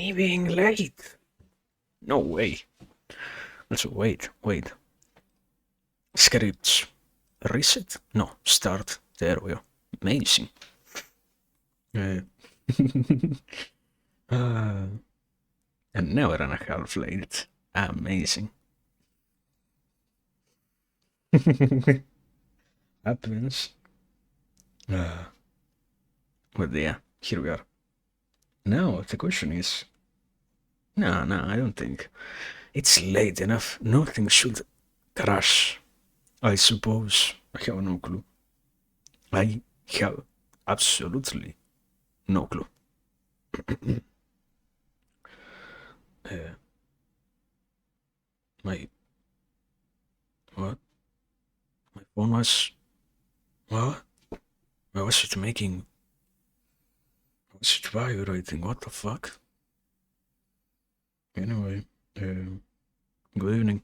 Me being late. No way. Also, wait. Scripts. Reset? No, start. There we go. Amazing. Uh, an hour and a half late. Amazing. Happens. But yeah, here we are. Now, the question is... No, I don't think. It's late enough. Nothing should crash. I suppose. I have no clue. I have absolutely no clue. uh, my what? My phone was what? I was it making? Was it vibrating? What the fuck? Anyway, good evening.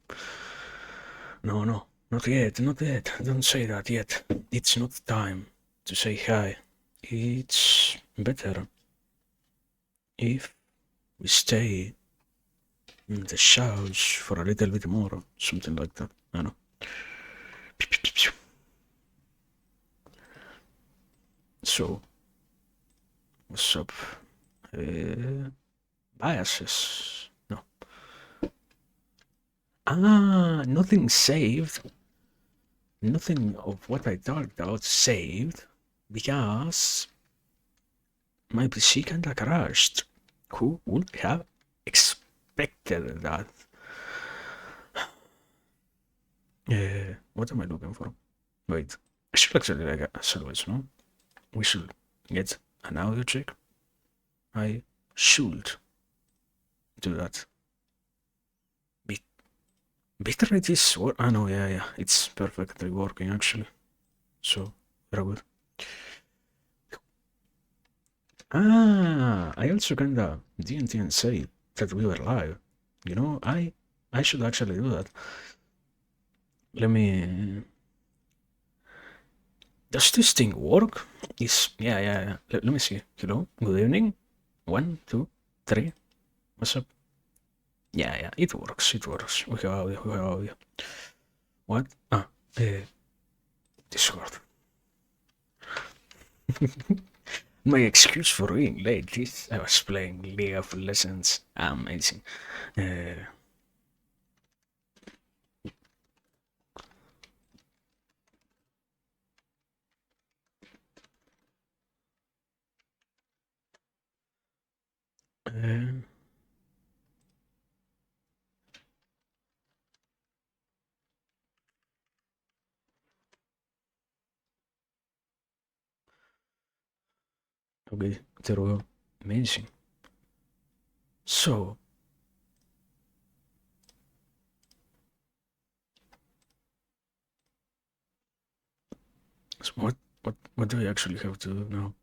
No, not yet, not yet. Don't say that yet. It's not time to say hi. It's better if we stay in the shows for a little bit more, something like that. I know. So, what's up? Biases. No. Nothing saved. Nothing of what I talked about saved because my PC kinda crashed. Who would have expected that? What am I looking for? Wait, I should actually like as always, no? We should get an audio check. I should do that. Bitrate is what? Ah, no, yeah, it's perfectly working actually. So, very good. I also kinda didn't say that we were live. You know, I should actually do that. Let me. Does this thing work? Yeah. Let me see. Hello, good evening. 1, 2, 3. What's up? Yeah, it works. We have audio. What? Discord. My excuse for being late is I was playing League of Legends. Amazing. Okay, there we go. Amazing. So, what do I actually have to do now?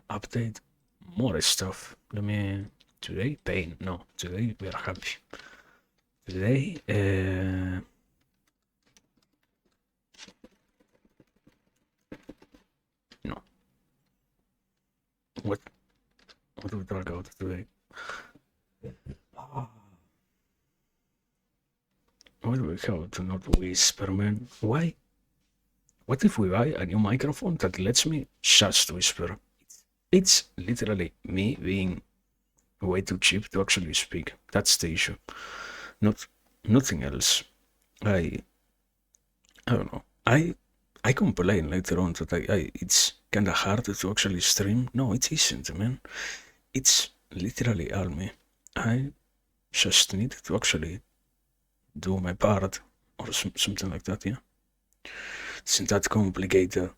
Update more stuff. Let me. Today, pain. No, today we are happy. Today, no. What do we talk about today? What do we have to not whisper, man? Why? What if we buy a new microphone that lets me just whisper? It's literally me being way too cheap to actually speak. That's the issue. Not nothing else. I don't know. I complain later on that it's kinda hard to actually stream. No, it isn't, man. It's literally all me. I just need to actually do my part or something like that, yeah. Isn't that complicated?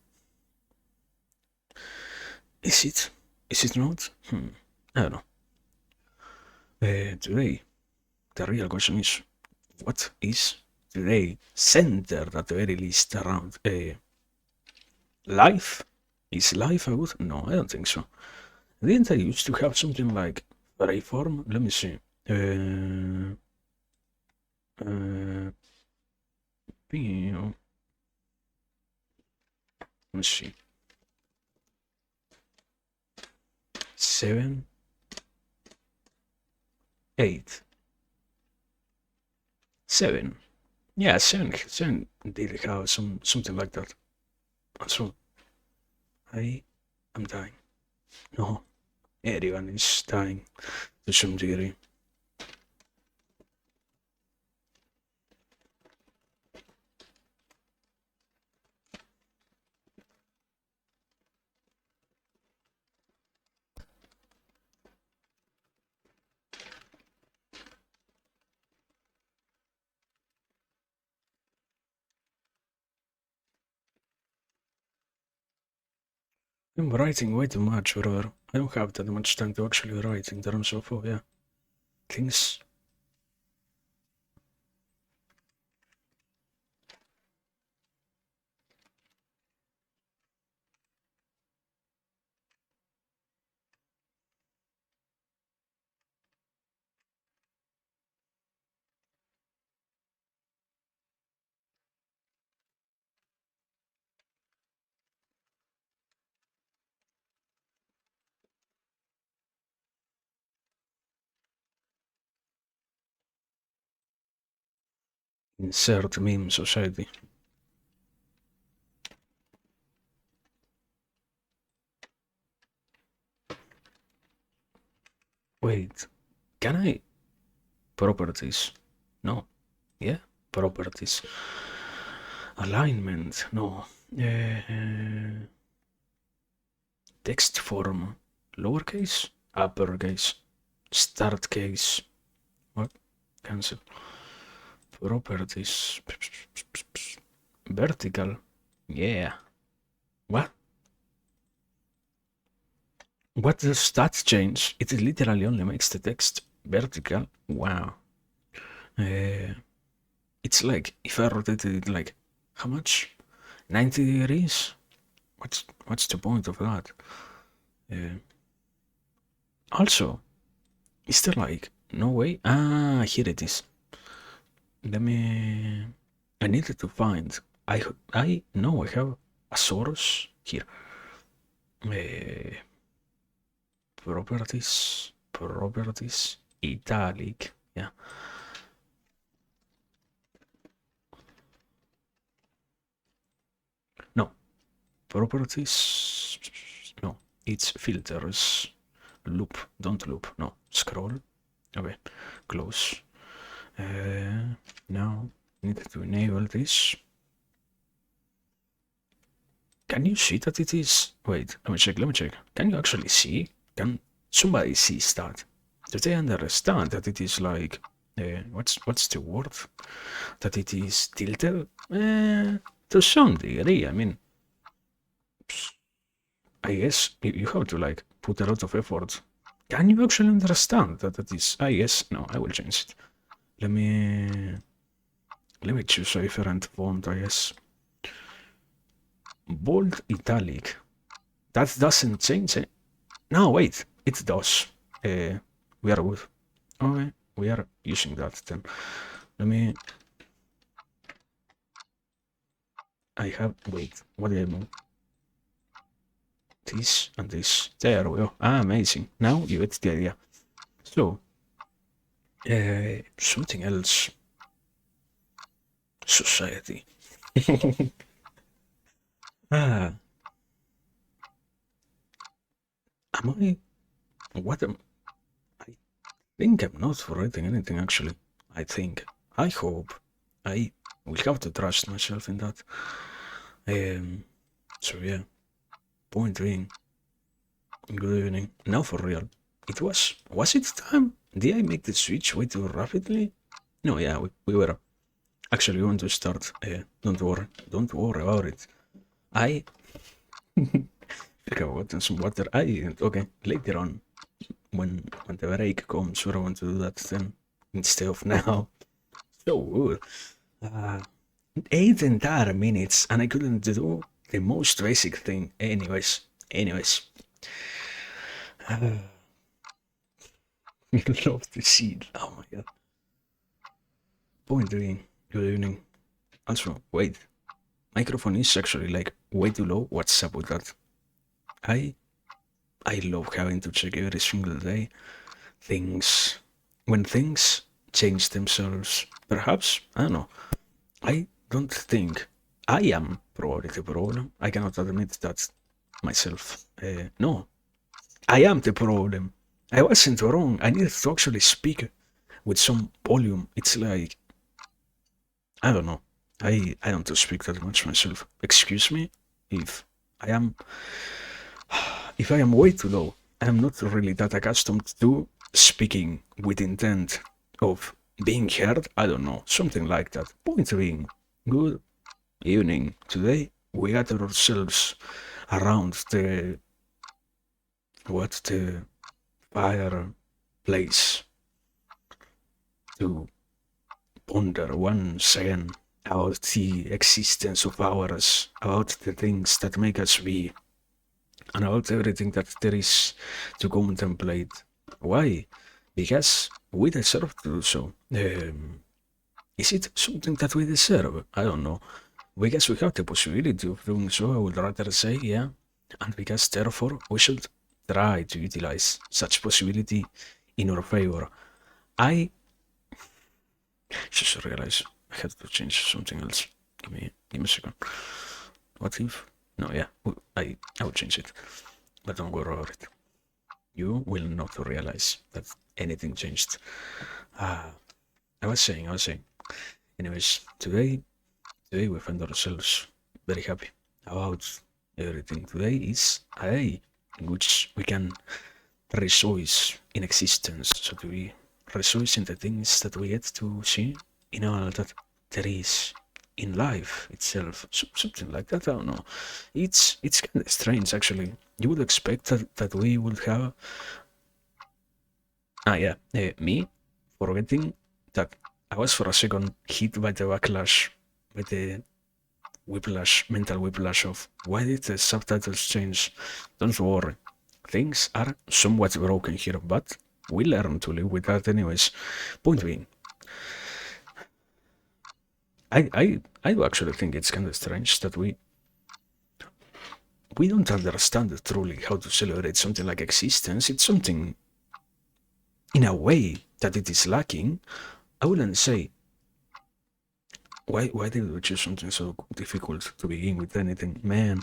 Is it? Is it not? I don't know. Today, the real question is, what is today centered at the very least around life? Is life a good? No, I don't think so. Didn't I used to have something like Freeform? Let me see. Let's see. 7, 8, 7. Yeah, 7 did have something like that. Also, I am dying. No, everyone is dying to some degree. I'm writing way too much, brother. I don't have that much time to actually write in terms of, oh yeah, things. Insert meme society. Wait, can I? Properties? No. Yeah, properties. Alignment? No. Text form. Lowercase? Uppercase? Start case? What? Cancel. Properties. Vertical. Yeah. What? What does that change? It literally only makes the text vertical. Wow. It's like if I rotated it like how much? 90 degrees? What's the point of that? Also, is there like no way? Ah, here it is. Let me. I needed to find. I know I have a source here. Uh, properties, italic. Yeah. No, properties. No, it's filters. Loop, don't loop. No, scroll. Okay, close. Now need to enable this. Can you see that it is? Wait, let me check. Let me check. Can you actually see? Can somebody see that? Do they understand that it is like what's the word? That it is tilted? To some degree. I mean, I guess you have to like put a lot of effort. Can you actually understand that it is? I guess no. I will change it. Let me choose a different font. I guess bold italic. That doesn't change it. No, wait, it does. We are good. Okay, we are using that then. Let me. I have. Wait, what did I move? This and this. There we go. Ah, amazing. Now you get the idea. So, something else. Society. Ah, am I? What am I? Think I'm not forgetting anything actually. I think. I hope. I will have to trust myself in that. So yeah. Point being, good evening. Now for real. Was it time? Did I make the switch way too rapidly? No, yeah, we were actually going to start. Don't worry about it. I think I've gotten some water. I didn't. Okay, later on, when the break comes, we're going to do that then instead of now. So good. 8 entire minutes, and I couldn't do the most basic thing. Anyways. Love to see it. Oh my god. Point being, good evening. Also, wait. Microphone is actually like way too low. What's up with that? I I love having to check every single day things. When things change themselves, perhaps, I don't know, I don't think I am probably the problem. I cannot admit that myself. No, I am the problem. I wasn't wrong. I needed to actually speak with some volume. It's like, I don't know. I don't speak that much myself. Excuse me if I am if I am way too low. I am not really that accustomed to speaking with intent of being heard. I don't know, something like that. Point being, good evening. Today we gather ourselves around the fireplace to ponder once again about the existence of ours, about the things that make us be, and about everything that there is to contemplate. Why? Because we deserve to do so. Is it something that we deserve? I don't know. Because we have the possibility of doing so, I would rather say, yeah. And because therefore we should try to utilize such possibility in our favor. I just realized I had to change something else. Give me a second. What if? No, yeah, I will change it. But don't worry about it. You will not realize that anything changed. I was saying. Anyways, today we find ourselves very happy about everything. Today is a day in which we can rejoice in existence. So to be rejoice in the things that we get to see in all that there is in life itself, something like that. I don't know. It's kind of strange actually. You would expect that we would have me forgetting that I was for a second hit by the backlash, by the whiplash, mental whiplash of why did the subtitles change? Don't worry, things are somewhat broken here, but we learn to live with that anyways. Point being, I do actually think it's kind of strange that we don't understand truly how to celebrate something like existence. It's something, in a way, that it is lacking. I wouldn't say, why did we choose something so difficult to begin with anything? Man,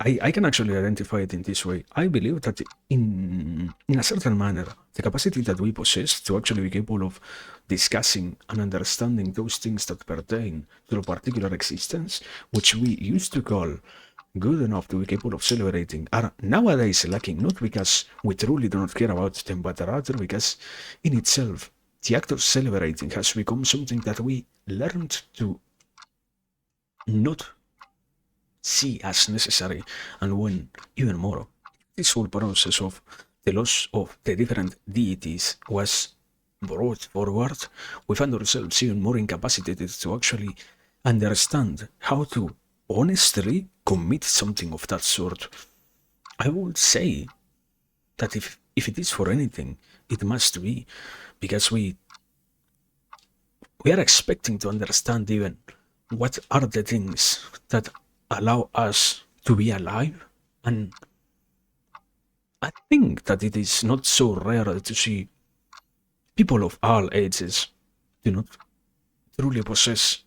I can actually identify it in this way. I believe that in a certain manner, the capacity that we possess to actually be capable of discussing and understanding those things that pertain to a particular existence, which we used to call good enough to be capable of celebrating, are nowadays lacking, not because we truly do not care about them, but rather because in itself, the act of celebrating has become something that we learned to not see as necessary, and when even more, this whole process of the loss of the different deities was brought forward, we found ourselves even more incapacitated to actually understand how to honestly commit something of that sort. I would say that if it is for anything, it must be because we are expecting to understand even what are the things that allow us to be alive. And I think that it is not so rare to see people of all ages do not truly possess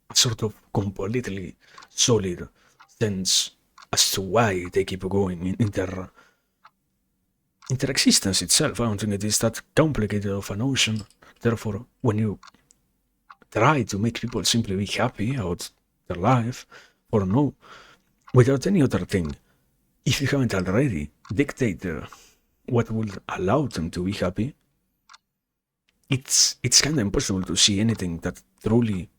a sort of completely solid sense as to why they keep going in their existence itself. I don't think it is that complicated of a notion. Therefore, when you try to make people simply be happy about their life, or no, without any other thing, if you haven't already dictated what would allow them to be happy, it's kind of impossible to see anything that truly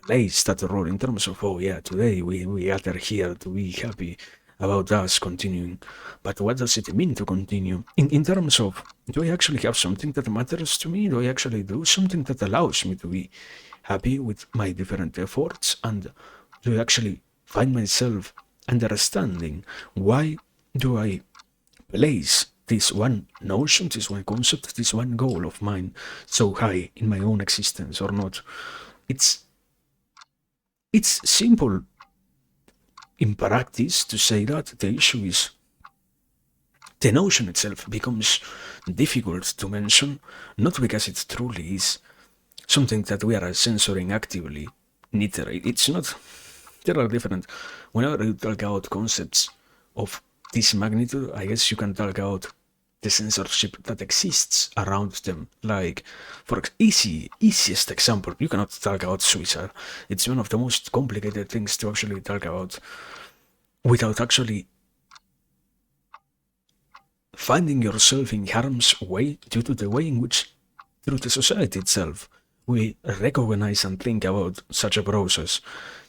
plays that role in terms of, oh yeah, today we gather here to be happy about us continuing. But what does it mean to continue? In terms of, do I actually have something that matters to me? Do I actually do something that allows me to be happy with my different efforts? And do I actually find myself understanding why do I place this one notion, this one concept, this one goal of mine so high in my own existence or not? It's simple in practice, to say that the issue is the notion itself becomes difficult to mention, not because it truly is something that we are censoring actively. Neither. It's not. There are different. Whenever you talk about concepts of this magnitude, I guess you can talk about the censorship that exists around them. Like, for easiest example, you cannot talk about suicide. It's one of the most complicated things to actually talk about without actually finding yourself in harm's way due to the way in which, through the society itself, we recognize and think about such a process,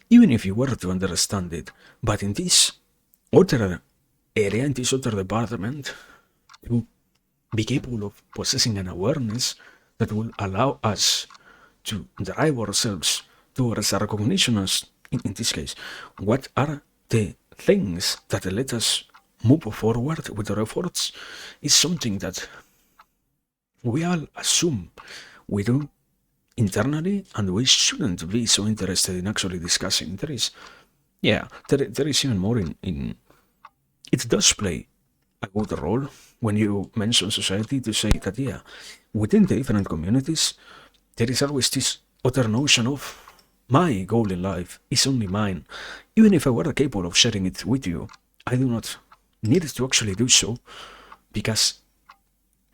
even if you were to understand it. But in this other area, in this other department, to be capable of possessing an awareness that will allow us to drive ourselves towards a recognition as, in this case, what are the things that let us move forward with our efforts, is something that we all assume we do internally, and we shouldn't be so interested in actually discussing. There is even more in it does play a good role when you mention society, to say that, yeah, within the different communities, there is always this other notion of my goal in life is only mine. Even if I were capable of sharing it with you, I do not need to actually do so, because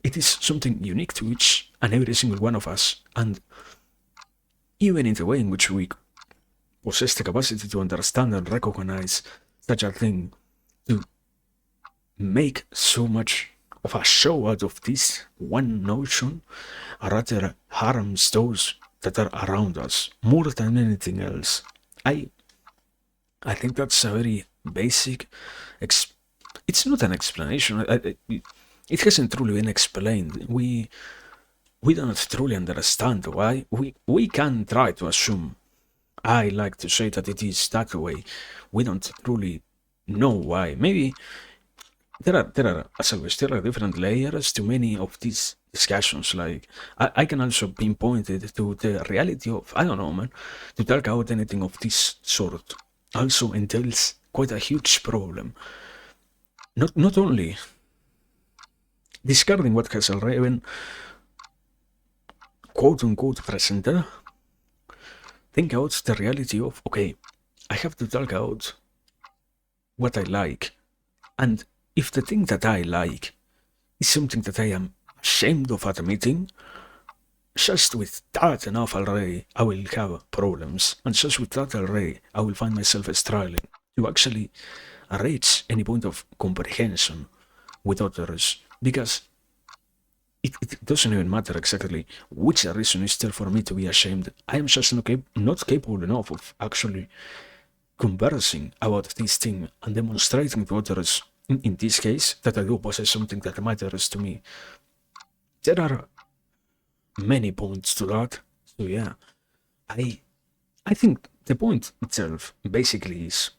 it is something unique to each and every single one of us. And even in the way in which we possess the capacity to understand and recognize such a thing, to make so much of a show out of this one notion, rather harms those that are around us more than anything else. I think that's a very basic. It's not an explanation. It hasn't truly been explained. We don't truly understand why. We can try to assume. I like to say that it is that way. We don't truly know why. Maybe there are, as always, there are different layers to many of these discussions. Like, I can also pinpoint it to the reality of, I don't know, man, to talk about anything of this sort also entails quite a huge problem. Not only discarding what has already been quote-unquote presented, think about the reality of, okay, I have to talk about what I like, and if the thing that I like is something that I am ashamed of admitting, just with that enough already, I will have problems, and just with that already, I will find myself struggling to actually reach any point of comprehension with others, because it doesn't even matter exactly which reason is there for me to be ashamed. I am just not capable enough of actually conversing about this thing and demonstrating to others, in this case, that I do possess something that matters to me. There are many points to that. So yeah, I think the point itself basically is,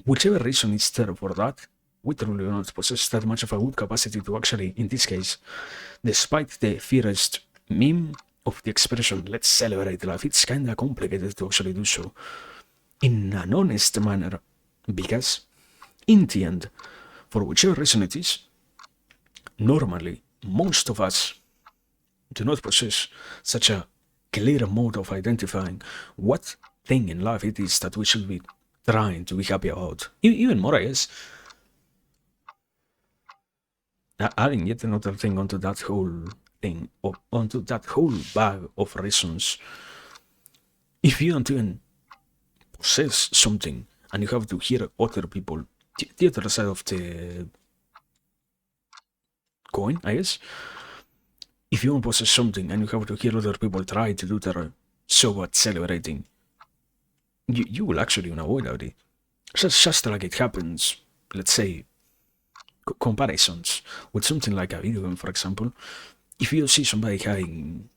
whichever reason is there for that, we truly do not possess that much of a good capacity to actually, in this case, despite the fiercest meme of the expression, let's celebrate life, it's kinda complicated to actually do so in an honest manner, because in the end, for whichever reason it is, normally most of us do not possess such a clear mode of identifying what thing in life it is that we should be trying to be happy about. Even more, I guess, adding yet another thing onto that whole thing, or onto that whole bag of reasons. If you don't even possess something and you have to hear other people, the other side of the coin, I guess, if you don't possess something and you have to hear other people try to do their so what celebrating, you will actually avoid it. Just like it happens, let's say, comparisons with something like a video game, for example. If you see somebody having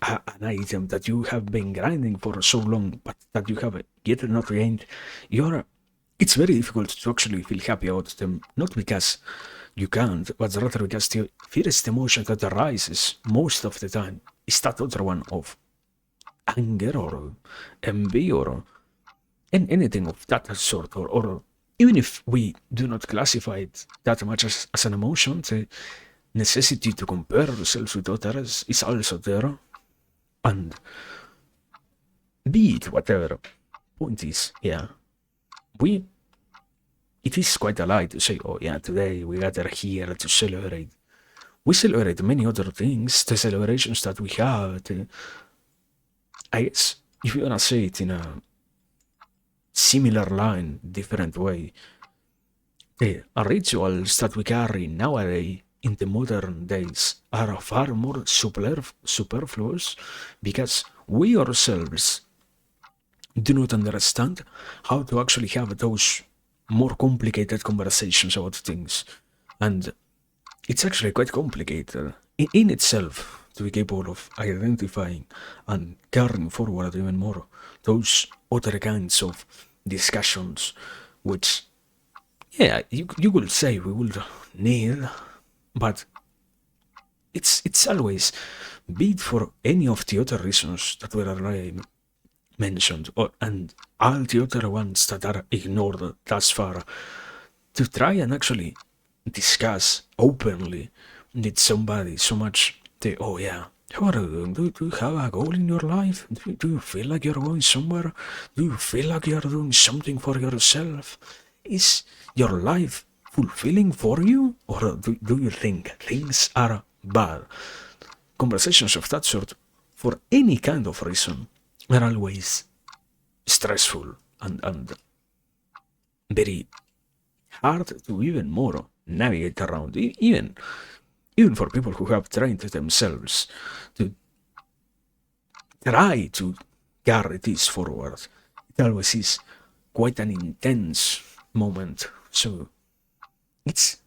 an item that you have been grinding for so long, but that you have yet not gained, it's very difficult to actually feel happy about them, not because you can't, but rather because the first emotion that arises most of the time is that other one of anger or envy or and anything of that sort, or even if we do not classify it that much as an emotion, the necessity to compare ourselves with others is also there. And be it whatever, point is, yeah, we it is quite a lie to say, oh yeah, today we gather here to celebrate. We celebrate many other things, the celebrations that we have. I guess if you wanna say it in a similar line, different way, the rituals that we carry nowadays in the modern days are far more superfluous because we ourselves do not understand how to actually have those more complicated conversations about things. And it's actually quite complicated in itself to be capable of identifying and carrying forward even more those other kinds of discussions, which, yeah, you could say we would need, but it's always, be it for any of the other reasons that were already mentioned, and all the other ones that are ignored thus far, to try and actually discuss openly with somebody so much. Oh yeah, how are you doing? Do you have a goal in your life? Do you feel like you're going somewhere? Do you feel like you're doing something for yourself? Is your life fulfilling for you? Or do you think things are bad? Conversations of that sort, for any kind of reason, are always stressful and very hard to even more navigate around. Even for people who have trained themselves to try to carry this forward, it always is quite an intense moment. So it's,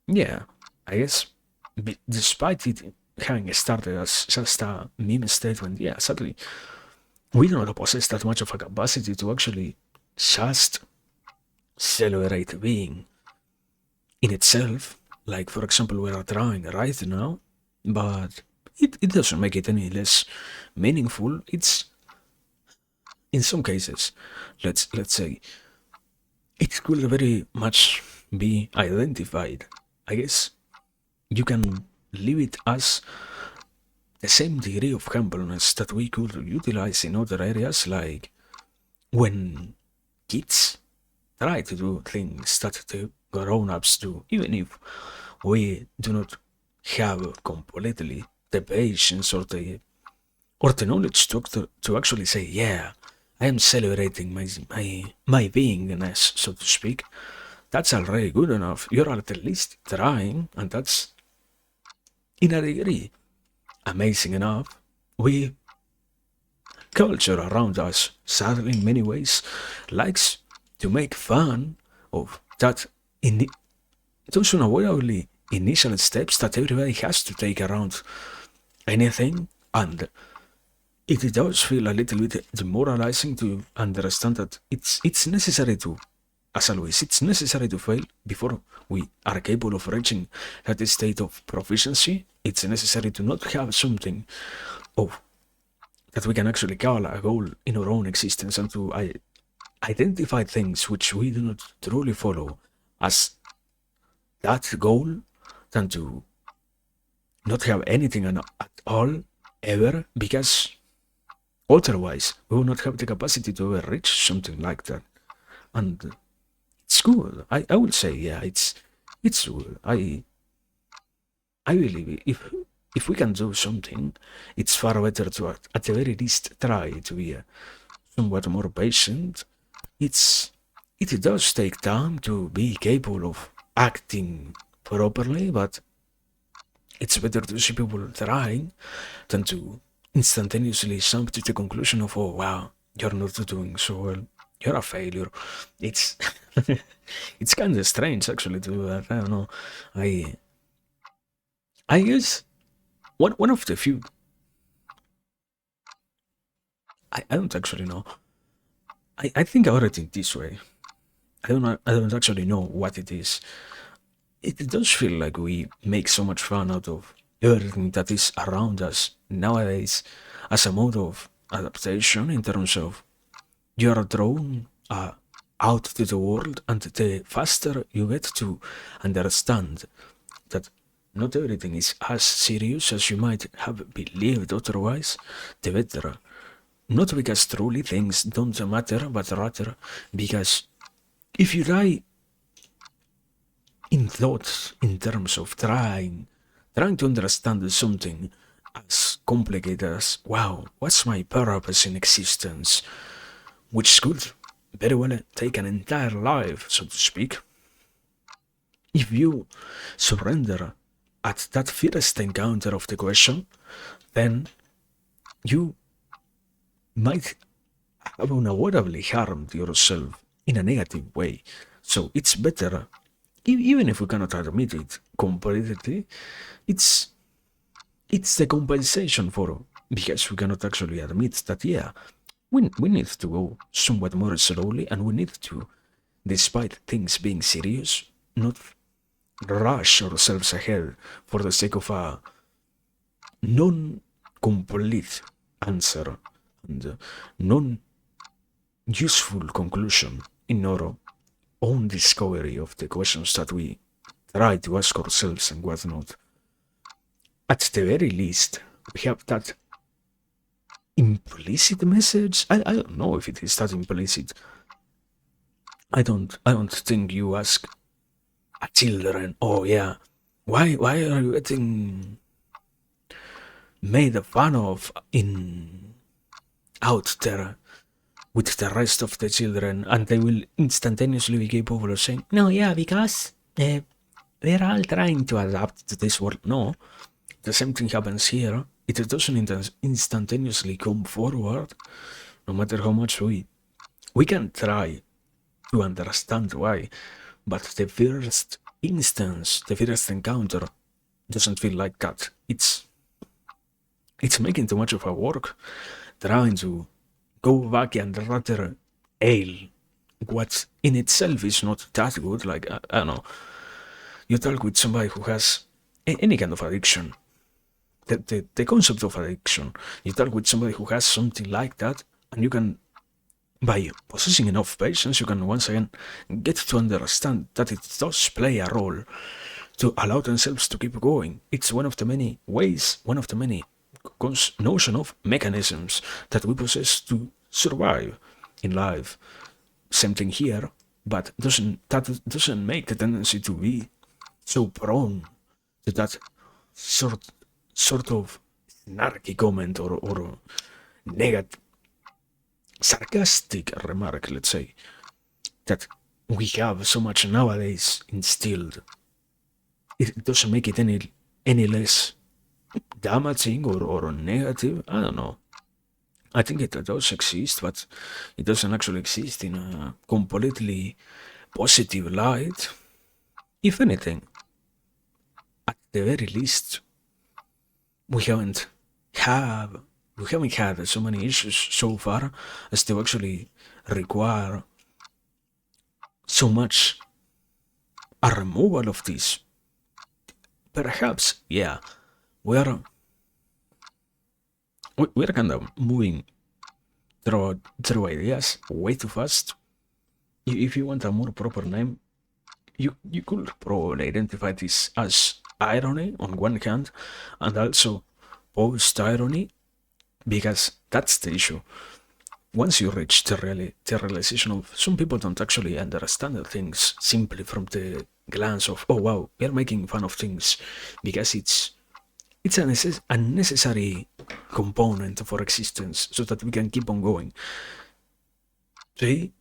yeah, I guess, despite it having started as just a meme statement, yeah, sadly, we do not possess that much of a capacity to actually just celebrate being in itself. Like, for example, we are trying right now, but it doesn't make it any less meaningful. It's, in some cases, let's say, it could very much be identified. I guess you can leave it as the same degree of humbleness that we could utilize in other areas, like when kids try to do things that the grown-ups do, even if we do not have completely the patience or the knowledge to actually say, yeah, I am celebrating my beingness, so to speak. That's already good enough. You're at least trying, and that's, in a degree, amazing enough. We culture around us, sadly in many ways, likes to make fun of that in those unavoidably initial steps that everybody has to take around anything, and it does feel a little bit demoralizing to understand that it's necessary to, as always, it's necessary to fail before we are capable of reaching that state of proficiency. It's necessary to not have something of that we can actually call a goal in our own existence, and to identify things which we do not truly follow as that goal, than to not have anything at all ever, because otherwise we will not have the capacity to ever reach something like that. And it's good. I would say, yeah, it's good. I believe if we can do something, it's far better to at the very least try to be somewhat more patient. It does take time to be capable of acting properly, but it's better to see people trying than to instantaneously jump to the conclusion of, oh wow, you're not doing so well, you're a failure. It's it's kind of strange actually to do that. I don't know. I I guess one of the few, I don't actually know. I think about it in this way. I don't actually know what it is. It does feel like we make so much fun out of everything that is around us nowadays as a mode of adaptation, in terms of you are drawn out to the world, and the faster you get to understand that not everything is as serious as you might have believed otherwise, the better. Not because truly things don't matter, but rather because if you die in thoughts in terms of trying to understand something as complicated as, wow, what's my purpose in existence, which could very well take an entire life, so to speak. If you surrender at that first encounter of the question, then you might have unavoidably harmed yourself in a negative way. So it's better, even if we cannot admit it completely, it's the compensation for, because we cannot actually admit that, yeah, we need to go somewhat more slowly, and we need to, despite things being serious, not rush ourselves ahead for the sake of a non-complete answer and non-useful conclusion in our own discovery of the questions that we try to ask ourselves and whatnot. At the very least, we have that implicit message. I don't know if it is that implicit. I don't think you ask a children, oh yeah, why are you getting made fun of in out there with the rest of the children, and they will instantaneously be capable of saying, no, yeah, because we're all trying to adapt to this world. No, the same thing happens here. It doesn't instantaneously come forward, no matter how much we can try to understand why, but the first instance, the first encounter doesn't feel like that. It's making too much of a work trying to go back and rather ale what in itself is not that good. Like, I don't know, you talk with somebody who has any kind of addiction, the concept of addiction, you talk with somebody who has something like that, and you can, by possessing enough patience, you can once again get to understand that it does play a role to allow themselves to keep going. It's one of the many ways, one of the many notion of mechanisms that we possess to survive in life. Same thing here, but that doesn't make the tendency to be so prone to that sort of snarky comment or negative, sarcastic remark, let's say, that we have so much nowadays instilled. It doesn't make it any less damaging or negative. I don't know. I think it does exist, but it doesn't actually exist in a completely positive light. If anything, at the very least, we haven't had so many issues so far as to actually require so much a removal of this. Perhaps, yeah, we're kind of moving through ideas way too fast. If you want a more proper name, you could probably identify this as irony on one hand, and also post-irony, because that's the issue. Once you reach the realization of some people don't actually understand things simply from the glance of, oh wow, we're making fun of things because it's a necessary component for existence so that we can keep on going. The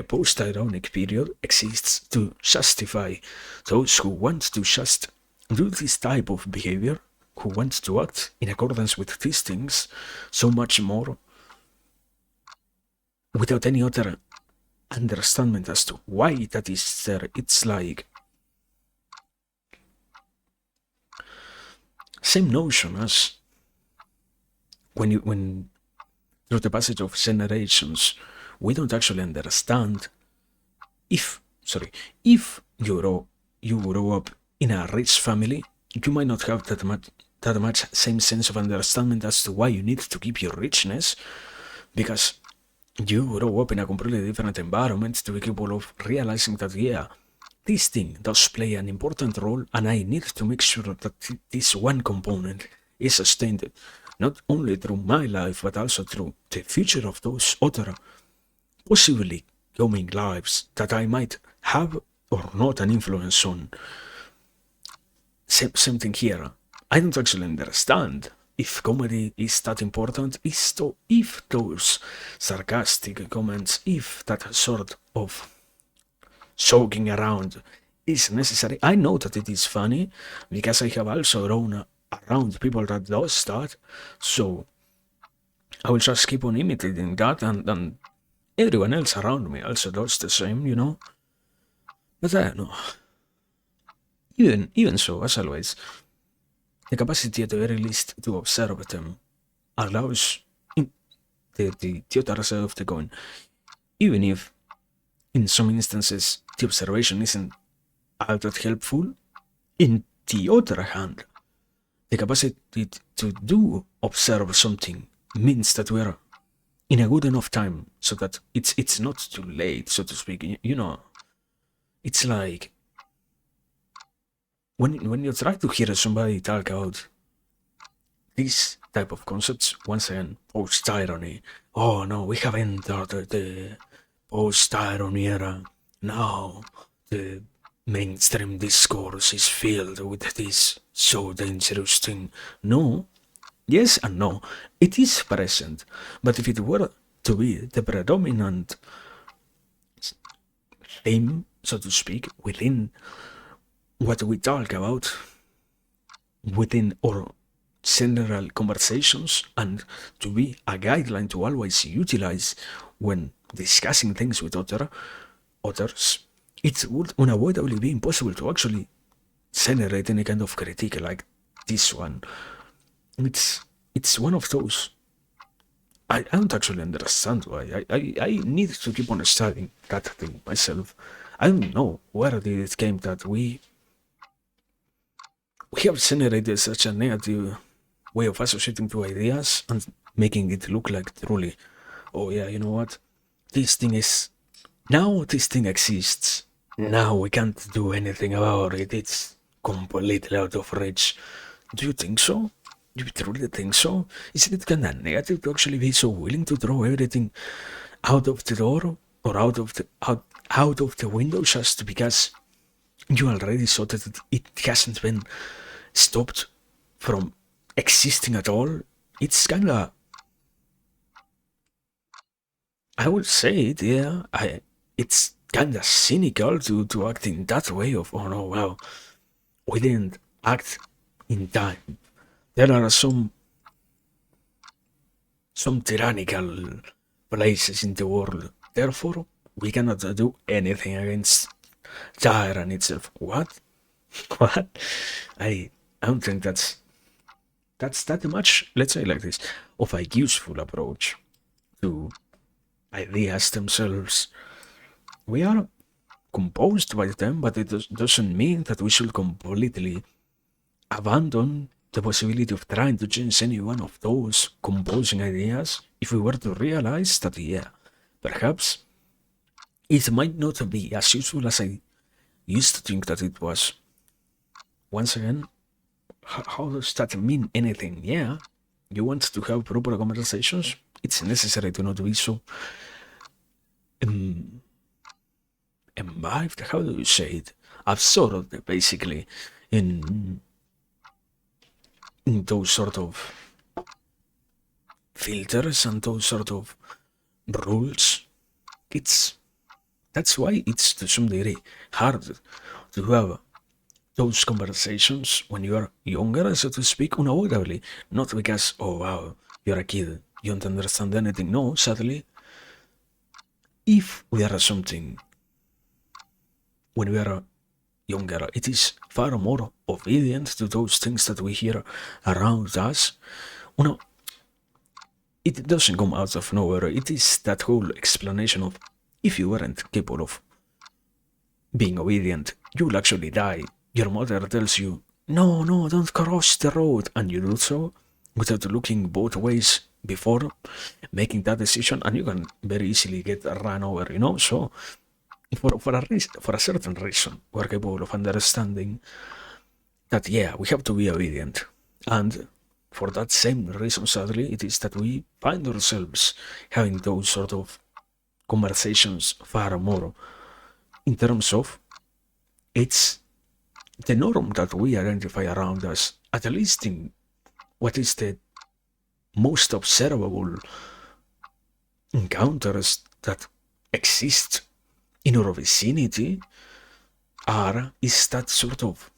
post-ironic period exists to justify those who want to just do this type of behavior, who want to act in accordance with these things so much more without any other understanding as to why that is there. It's like same notion as when through the passage of generations we don't actually understand if you grow up in a rich family, you might not have that much same sense of understanding as to why you need to keep your richness, because you grow up in a completely different environment to be capable of realizing that, yeah, this thing does play an important role, and I need to make sure that this one component is sustained, not only through my life, but also through the future of those other possibly coming lives that I might have or not an influence on. Same thing here. I don't actually understand if comedy is that important, if those sarcastic comments, if that sort of joking around is necessary. I know that it is funny because I have also grown around people that does that, so I will just keep on imitating that, and everyone else around me also does the same, you know. But I don't know. Even so, as always, the capacity at the very least to observe them allows the other side of the coin. Even if in some instances the observation isn't all that helpful, in the other hand, the capacity to do observe something means that we're in a good enough time so that it's not too late, so to speak. You know, it's like when you try to hear somebody talk about these type of concepts, once again, post-irony. Oh no, we have entered the post-irony era. Now the mainstream discourse is filled with this so dangerous thing. No, yes and no. It is present, but if it were to be the predominant theme, so to speak, within what we talk about, within our general conversations, and to be a guideline to always utilize when discussing things with others, it would unavoidably be impossible to actually generate any kind of critique like this one. It's one of those. I don't actually understand why. I need to keep on studying that thing myself. I don't know where did it came that we have generated such a negative way of associating two ideas and making it look like truly, oh yeah, you know what? This thing is now this thing exists. Now we can't do anything about it. It's completely out of reach. Do you think so? Do you truly think so? Isn't it kind of negative to actually be so willing to throw everything out of the door or out of the window just because you already saw that it hasn't been stopped from existing at all? It's kind of, I would say it, yeah. It's kind of cynical to act in that way of, oh no, well, we didn't act in time. There are some tyrannical places in the world. Therefore, we cannot do anything against tyranny itself. What? What? I I don't think that's that much, let's say like this, of a useful approach to ideas themselves. We are composed by them, but it doesn't mean that we should completely abandon the possibility of trying to change any one of those composing ideas if we were to realize that, yeah, perhaps it might not be as useful as I used to think that it was. Once again, how does that mean anything? Yeah, you want to have proper conversations, it's necessary to not be so um, imbibed, how do you say it? Absorbed, basically, in those sort of filters and those sort of rules. It's That's why it's to some degree hard to have those conversations when you are younger, so to speak, unavoidably. Not because, oh wow, you're a kid, you don't understand anything. No, sadly, if we are something when we are younger, it is far more obedient to those things that we hear around us. You know, it doesn't come out of nowhere. It is that whole explanation of if you weren't capable of being obedient, you'll actually die. Your mother tells you, no, no, don't cross the road, and you do so without looking both ways before making that decision, and you can very easily get run over, you know. So for a certain reason, we're capable of understanding that, yeah, we have to be obedient. And for that same reason, sadly, it is that we find ourselves having those sort of conversations far more in terms of it's the norm that we identify around us, at least in what is the most observable encounters that exist in our vicinity, is that sort of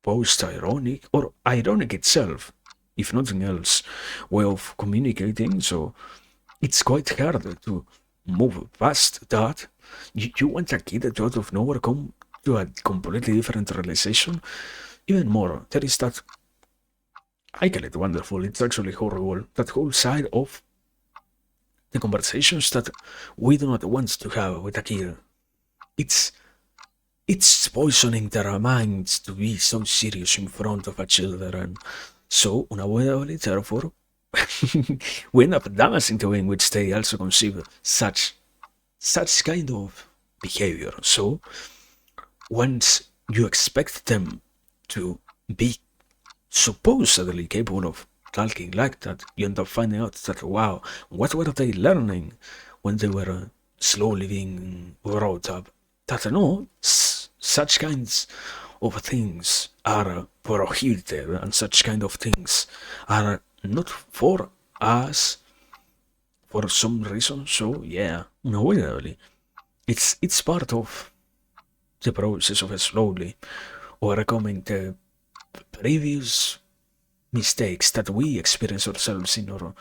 post-ironic or ironic itself, if nothing else, way of communicating. So it's quite hard to move past that. You want a kid that out of nowhere come to a completely different realization. Even more, there is that, I call it wonderful, it's actually horrible, that whole side of the conversations that we do not want to have with a kid. It's it's poisoning their minds to be so serious in front of a children. So unavoidably, therefore, we end up damaging the way in which they also conceive such kind of behavior. So once you expect them to be supposedly capable of talking like that, you end up finding out that, wow, what were they learning when they were slowly being brought up? That no, such kinds of things are prohibited, and such kind of things are not for us for some reason. So yeah, unavoidably, it's part of the process of slowly overcoming the previous mistakes that we experience ourselves in our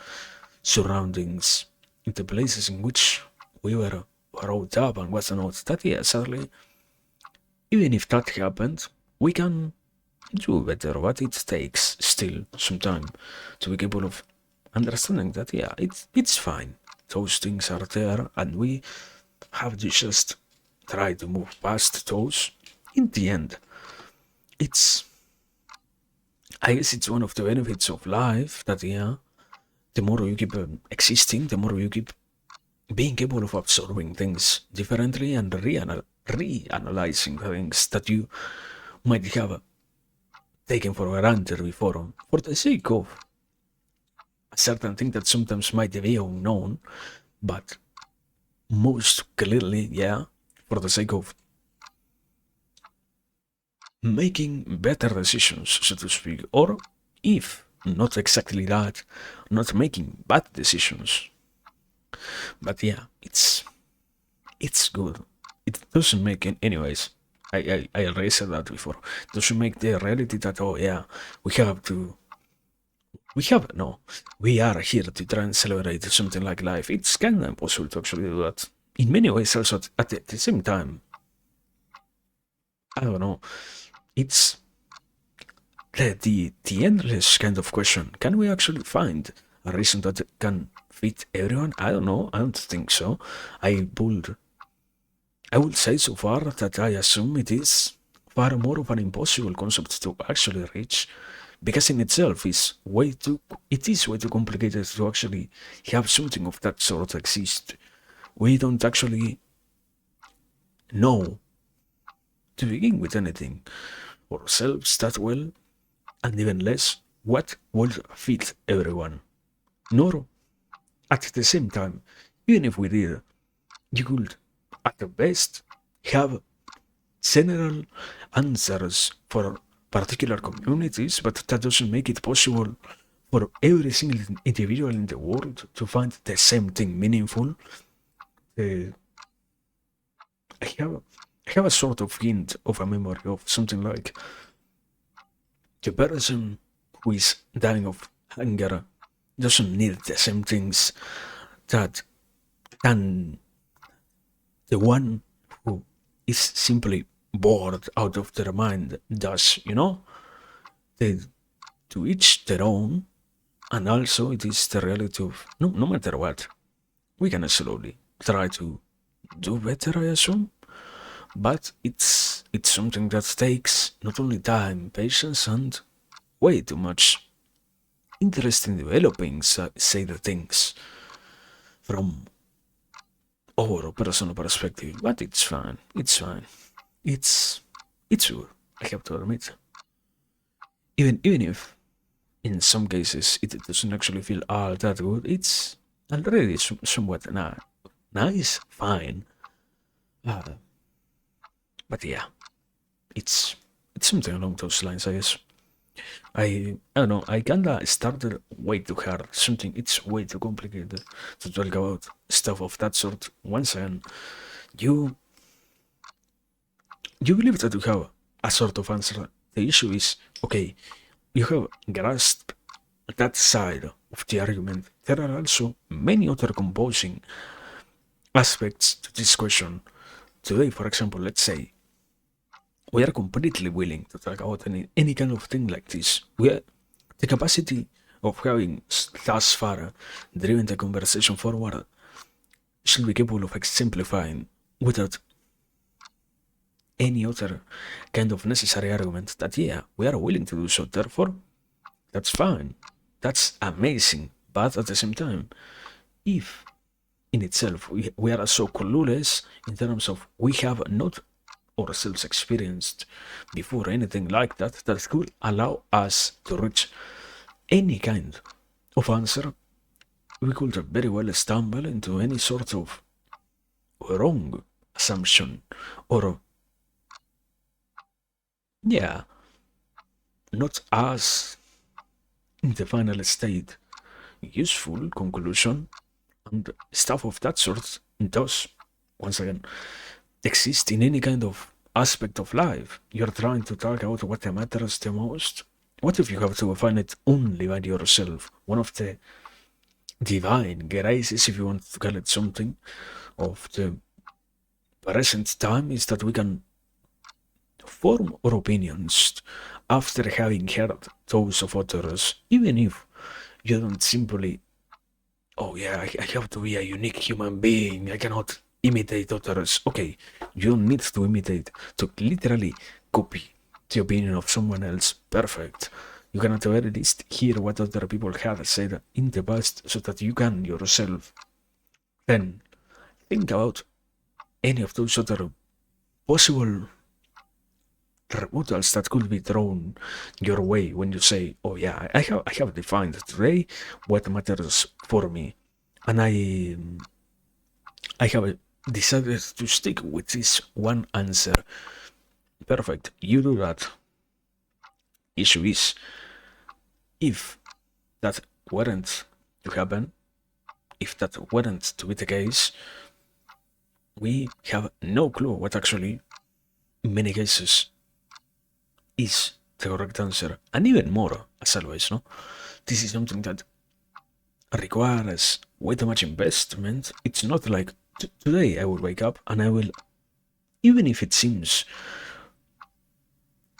surroundings, in the places in which we were brought up and whatnot. That, yeah, sadly, even if that happened, we can do better, but it takes still some time to be capable of understanding that, yeah, it's fine. Those things are there, and we have to just try to move past those. In the end, it's, I guess it's one of the benefits of life that, yeah, the more you keep existing, the more you keep being capable of absorbing things differently and reanalyzing things that you might have taken for granted before, for the sake of a certain thing that sometimes might be unknown, but most clearly, yeah, for the sake of making better decisions, so to speak, or if not exactly that, not making bad decisions. But yeah, it's good. It doesn't make it, anyways. I already said that before. It doesn't make the reality that, oh yeah, we have to, we have no, we are here to try and celebrate something like life. It's kind of impossible to actually do that. In many ways, also at the same time, I don't know. It's the endless kind of question. Can we actually find a reason that can fit everyone? I don't know. I don't think so. I would I would say so far that I assume it is far more of an impossible concept to actually reach, because in itself it is way too complicated to actually have something of that sort exist. We don't actually know to begin with anything ourselves that well, and even less what would fit everyone. Nor, at the same time, even if we did, you could, at the best, have general answers for particular communities, but that doesn't make it possible for every single individual in the world to find the same thing meaningful. Uh, I have I have a sort of hint of a memory of something like the person who is dying of hunger doesn't need the same things that can the one who is simply bored out of their mind does, you know? They, to each their own, and also it is the reality of no matter what, we can slowly try to do better, I assume. But it's something that takes not only time, patience, and way too much interest in developing say the things from our personal perspective, but it's fine. It's fine. It's it's good. I have to admit. Even if in some cases it doesn't actually feel all that good, it's already somewhat nice, fine. Uh, but yeah, it's something along those lines, I guess. I don't know. I kinda started way too hard. Something it's way too complicated to talk about stuff of that sort. Once again, you you believe that you have a sort of answer. The issue is okay. You have grasped that side of the argument. There are also many other composing aspects to this question. Today, for example, let's say we are completely willing to talk about any kind of thing like this. We are the capacity of having thus far driven the conversation forward should be capable of exemplifying without any other kind of necessary argument that yeah, we are willing to do so. Therefore, that's fine. That's amazing. But at the same time, if in itself we are so clueless in terms of we have not ourselves experienced before anything like that that could allow us to reach any kind of answer, we could very well stumble into any sort of wrong assumption or yeah, not as in the final state useful conclusion and stuff of that sort does once again exist in any kind of aspect of life. You're trying to talk about what matters the most. What if you have to find it only by yourself? One of the divine graces, if you want to call it something, of the present time is that we can form our opinions after having heard those of others, even if you don't simply, oh yeah, I have to be a unique human being, I cannot imitate others. Okay, you don't need to imitate, to literally copy the opinion of someone else. Perfect. You can at the very least hear what other people have said in the past so that you can yourself then think about any of those other possible rebuttals that could be thrown your way when you say, oh yeah, I have defined today what matters for me. And I have decided to stick with this one answer. Perfect. You do that. Issue is, if that weren't to happen, if that weren't to be the case, we have no clue what actually, in many cases, is the correct answer. And even more, as always, no? This is something that requires way too much investment. It's not like today I will wake up and I will, even if it seems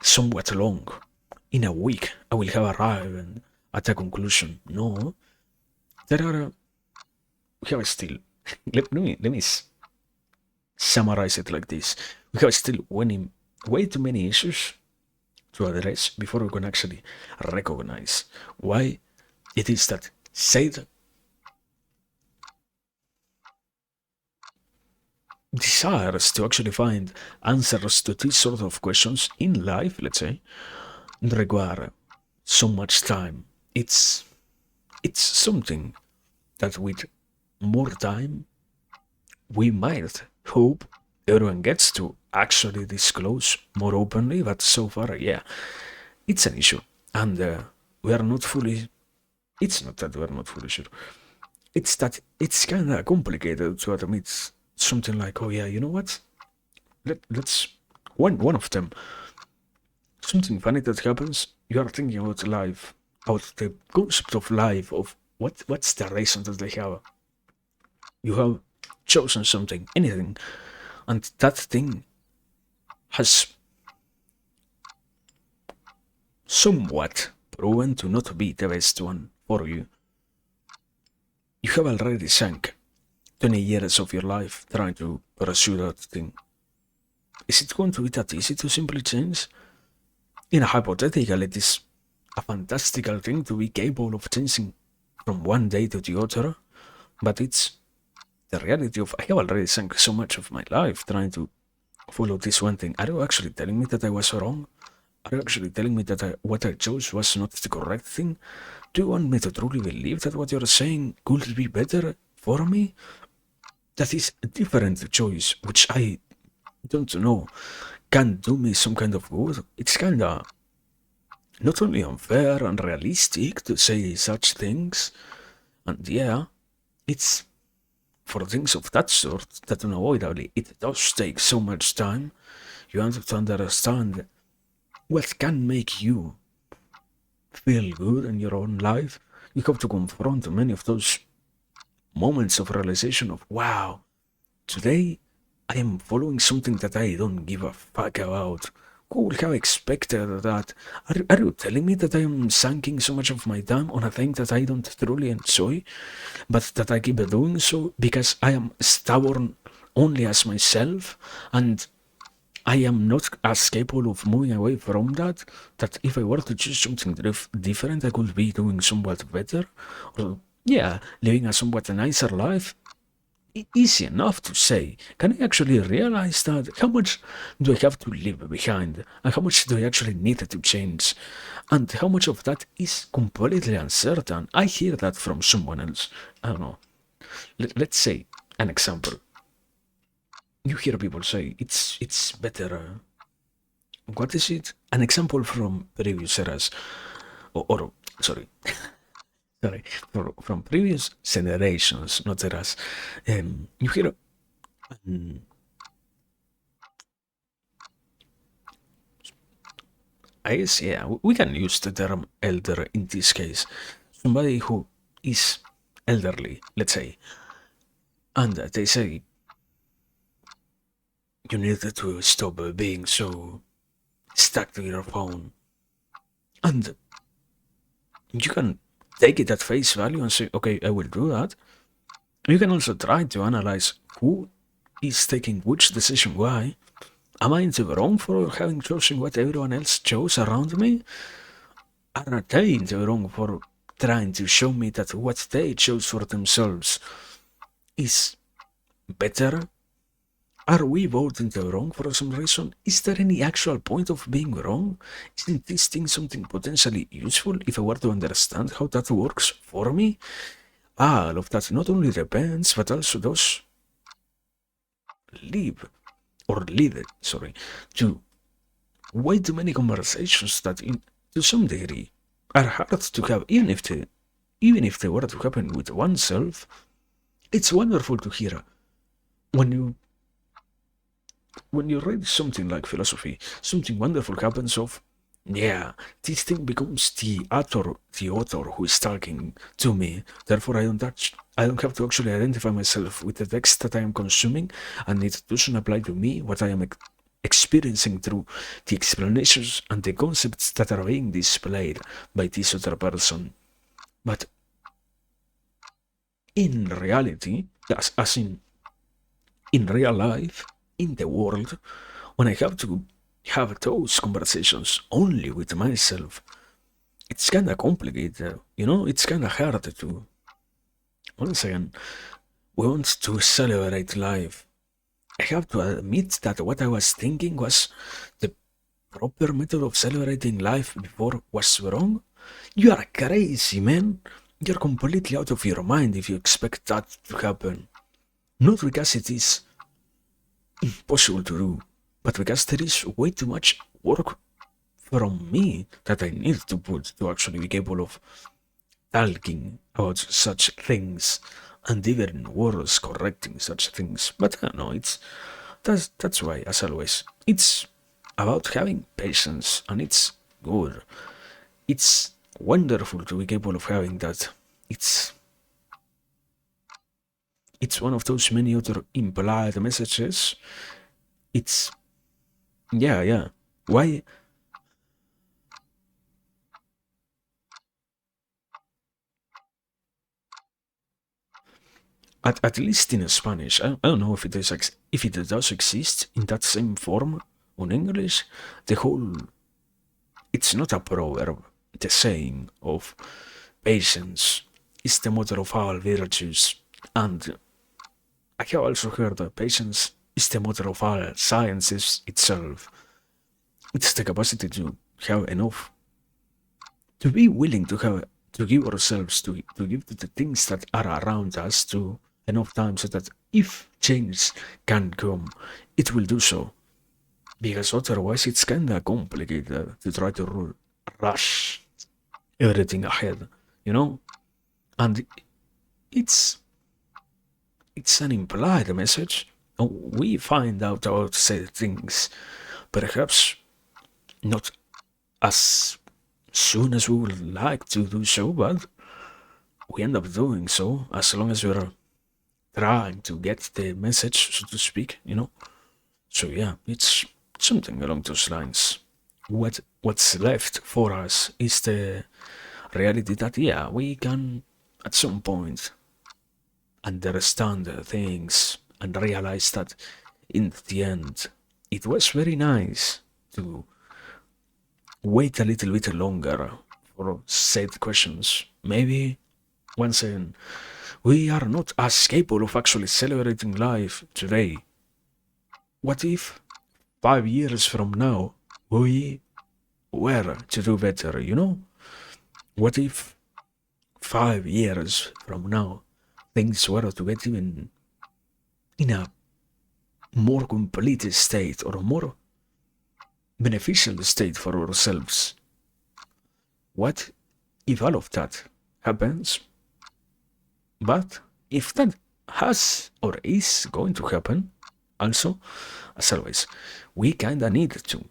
somewhat long, in a week I will have arrived at a conclusion. No, there are, we have still, let me summarize it like this. We have still way too many issues to address before we can actually recognize why it is that said desires to actually find answers to these sort of questions in life, let's say, require so much time. It's something that with more time we might hope everyone gets to actually disclose more openly, but so far, yeah, it's an issue. And we are not fully, it's not that we are not fully sure. It's that it's kind of complicated to admit something like, oh yeah, you know what? Let's, one of them, something funny that happens, you are thinking about life, about the concept of life, of what's the reason that they have. You have chosen something, anything, and that thing has somewhat proven to not be the best one for you. You have already sunk 20 years of your life trying to pursue that thing. Is it going to be that easy to simply change? In a hypothetical, it is a fantastical thing to be capable of changing from one day to the other, but it's the reality of I have already sunk so much of my life trying to follow this one thing. Are you actually telling me that I was wrong? Are you actually telling me that what I chose was not the correct thing? Do you want me to truly believe that what you're saying could be better for me? That is a different choice, which I don't know, can do me some kind of good. It's kinda not only unfair and unrealistic to say such things, and yeah, it's for things of that sort that unavoidably it does take so much time. You have to understand what can make you feel good in your own life. You have to confront many of those moments of realization of wow, today I am following something that I don't give a fuck about. Who would have expected that? Are you telling me that I am sinking so much of my time on a thing that I don't truly enjoy, but that I keep doing so because I am stubborn only as myself, and I am not as capable of moving away from that, that if I were to choose something different, I could be doing somewhat better, or yeah, living a somewhat nicer life? Easy enough to say. Can I actually realize that? How much do I have to leave behind? And how much do I actually need to change? And how much of that is completely uncertain? I hear that from someone else. I don't know. Let's say an example. You hear people say it's better. What is it? An example from previous eras, or sorry, sorry, from previous generations, not eras. You hear. Um, I guess, yeah, we can use the term elder in this case. Somebody who is elderly, let's say, and they say you need to stop being so stuck to your phone. And you can take it at face value and say, okay, I will do that. You can also try to analyze who is taking which decision, why. Am I in the wrong for having chosen what everyone else chose around me? Are they in the wrong for trying to show me that what they chose for themselves is better? Are we both in the wrong for some reason? Is there any actual point of being wrong? Isn't this thing something potentially useful if I were to understand how that works for me? All of that not only depends, but also does lead, or lead, sorry, to way too many conversations that, to some degree, are hard to have, even if they were to happen with oneself. It's wonderful to hear when you read something like philosophy, something wonderful happens of, yeah, this thing becomes the author who is talking to me. Therefore, I don't have to actually identify myself with the text that I am consuming, and it doesn't apply to me what I am experiencing through the explanations and the concepts that are being displayed by this other person. But in reality, as in real life, in the world, when I have to have those conversations only with myself, it's kinda complicated, it's kinda hard to, once again, we want to celebrate life. I have to admit that what I was thinking was the proper method of celebrating life before was wrong. You are crazy, man. You're completely out of your mind if you expect that to happen. Not because it is impossible to do, but because there is way too much work from me that I need to put to actually be capable of talking about such things, and even worse, correcting such things. But I don't know, that's why, as always, it's about having patience, and it's good. It's wonderful to be capable of having that. It's one of those many other implied messages. It's yeah. Why at least in Spanish, I don't know if if it does exist in that same form on English. The whole, it's not a proverb. the saying of patience is the mother of all virtues, and I have also heard that patience is the mother of all sciences itself. It's the capacity to have enough, to be willing to have, to give ourselves, to give to the things that are around us to enough time so that if change can come, it will do so. Because otherwise it's kinda complicated to try to rush everything ahead, you know? And it's it's an implied message. We find out about said things, perhaps not as soon as we would like to do so, but we end up doing so as long as we're trying to get the message, so to speak, you know? So yeah, it's something along those lines. What's left for us is the reality that yeah, we can at some point understand things and realize that in the end it was very nice to wait a little bit longer for said questions. Maybe once again, we are not as capable of actually celebrating life today. What if 5 years from now we were to do better, you know? What if 5 years from now things were to get even in a more complete state or a more beneficial state for ourselves? What if all of that happens? But if that has or is going to happen, also, as always, we kinda need to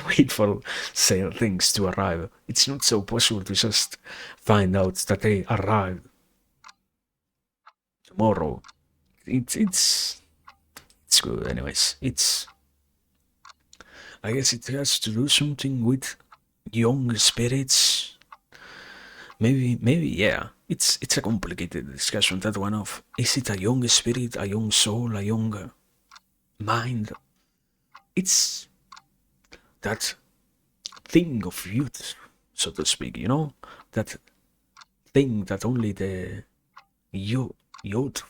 wait for sale things to arrive. It's not so possible to just find out that they arrive tomorrow. It's good anyways. I guess it has to do something with young spirits. Maybe yeah. It's a complicated discussion, that one of is it a young spirit, a young soul, a young mind? It's that thing of youth, so to speak, you know? That thing that only the youth,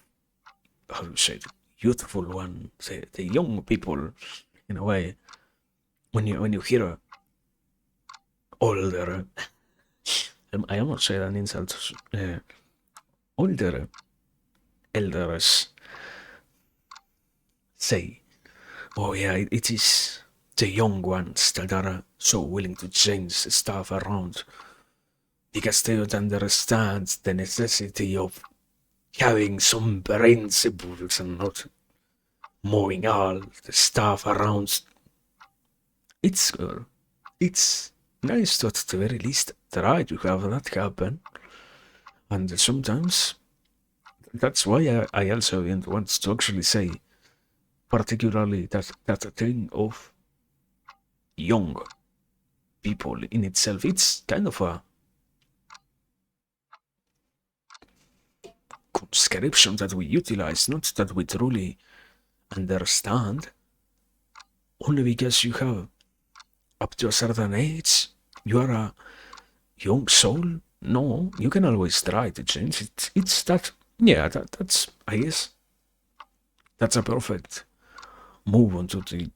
how do you say it? Youthful one, the young people, in a way. When you hear older, I almost say an insult. Older elders say, "Oh yeah, it is the young ones that are so willing to change stuff around because they don't understand the necessity of having some principles and not moving all the stuff around." It's good. It's nice to at the very least try to have that happen. And sometimes that's why I also want to actually say, particularly that thing of young people in itself, it's kind of a conscription that we utilize, not that we truly understand, only because you have up to a certain age, you are a young soul. No, you can always try to change it. It's that, yeah, that's, I guess, that's a perfect move on to the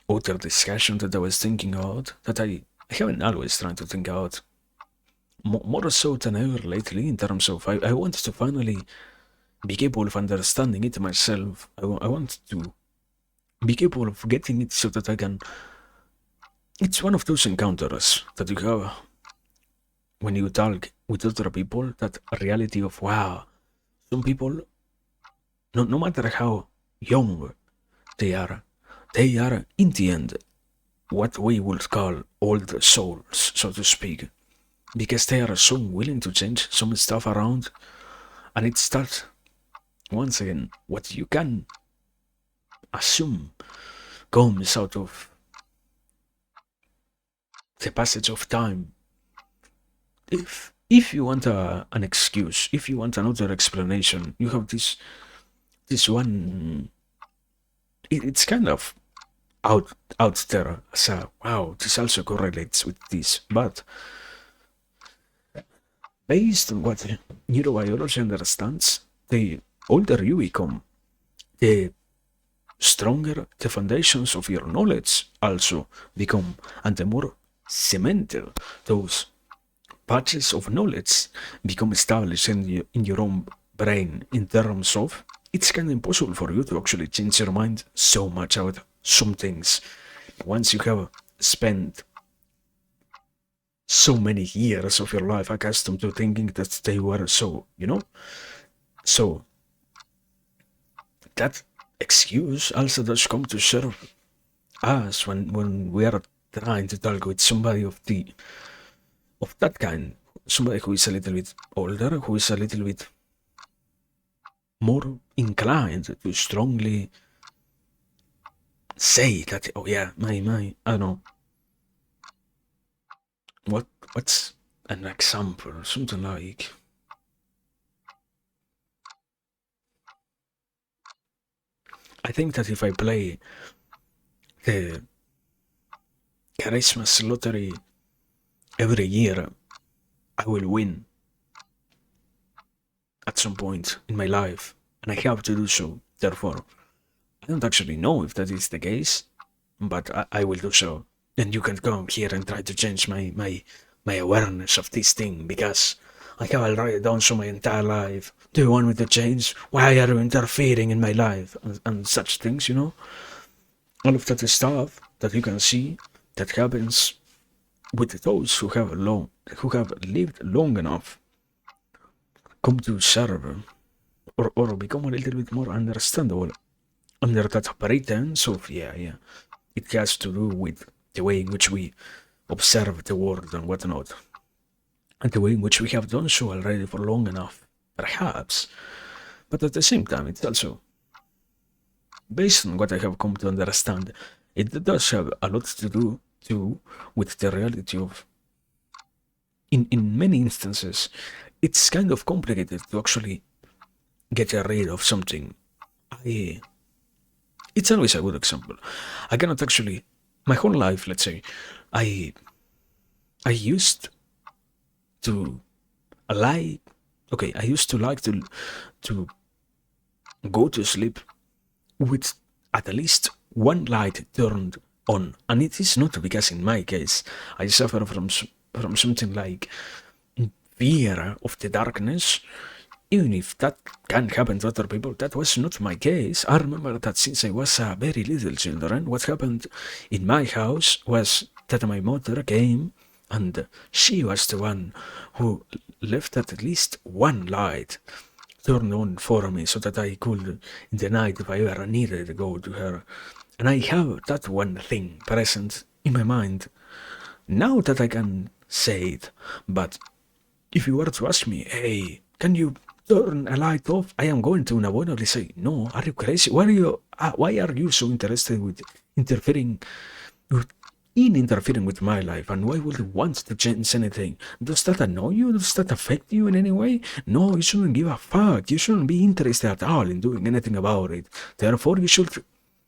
other discussion that I was thinking about, that I haven't always tried to think about more so than ever lately, in terms of I want to finally be capable of understanding it myself. I want to be capable of getting it so that I can. It's one of those encounters that you have when you talk with other people, that reality of wow, some people, no matter how young they are, in the end what we would call old souls, so to speak, because they are so willing to change some stuff around, and it's that once again what you can assume comes out of the passage of time. If you want an excuse, if you want another explanation, you have this one. It's kind of out there as a wow. This also correlates with this, but Based on what neurobiology understands, the older you become, the stronger the foundations of your knowledge also become, and the more cemented those patches of knowledge become established in your own brain, in terms of it's kind of impossible for you to actually change your mind so much about some things once you have spent so many years of your life accustomed to thinking that they were so, So that excuse also does come to serve us when we are trying to talk with somebody of that kind, somebody who is a little bit older, who is a little bit more inclined to strongly say that, oh yeah, my I don't know, what's an example, something like, I think that if I play the Christmas lottery every year, I will win at some point in my life, and I have to do so. Therefore, I don't actually know if that is the case, but I will do so. And you can come here and try to change my awareness of this thing, because I have already done so my entire life. Do you want me to change? Why are you interfering in my life? And such things, All of that stuff that you can see that happens with those who have lived long enough, come to serve or become a little bit more understandable under that pretense of, yeah, it has to do with the way in which we observe the world and whatnot, and the way in which we have done so already for long enough, perhaps. But at the same time, it's also, based on what I have come to understand, it does have a lot to do too with the reality of, in many instances, it's kind of complicated to actually get rid of something. It's always a good example. I cannot actually, my whole life, let's say, I I used to like, okay, I used to like to go to sleep with at least one light turned on, and it is not because in my case I suffer from something like fear of the darkness. Even if that can happen to other people, that was not my case. I remember that since I was a very little children, what happened in my house was that my mother came, and she was the one who left at least one light turned on for me, so that I could, in the night, if I ever needed, go to her. And I have that one thing present in my mind now that I can say it. But if you were to ask me, hey, can you turn a light off? I am going to unavoidably say, no, are you crazy? Why are you so interested with interfering with interfering with my life, and why would you want to change anything? Does that annoy you? Does that affect you in any way? No, you shouldn't give a fuck. You shouldn't be interested at all in doing anything about it. Therefore, you should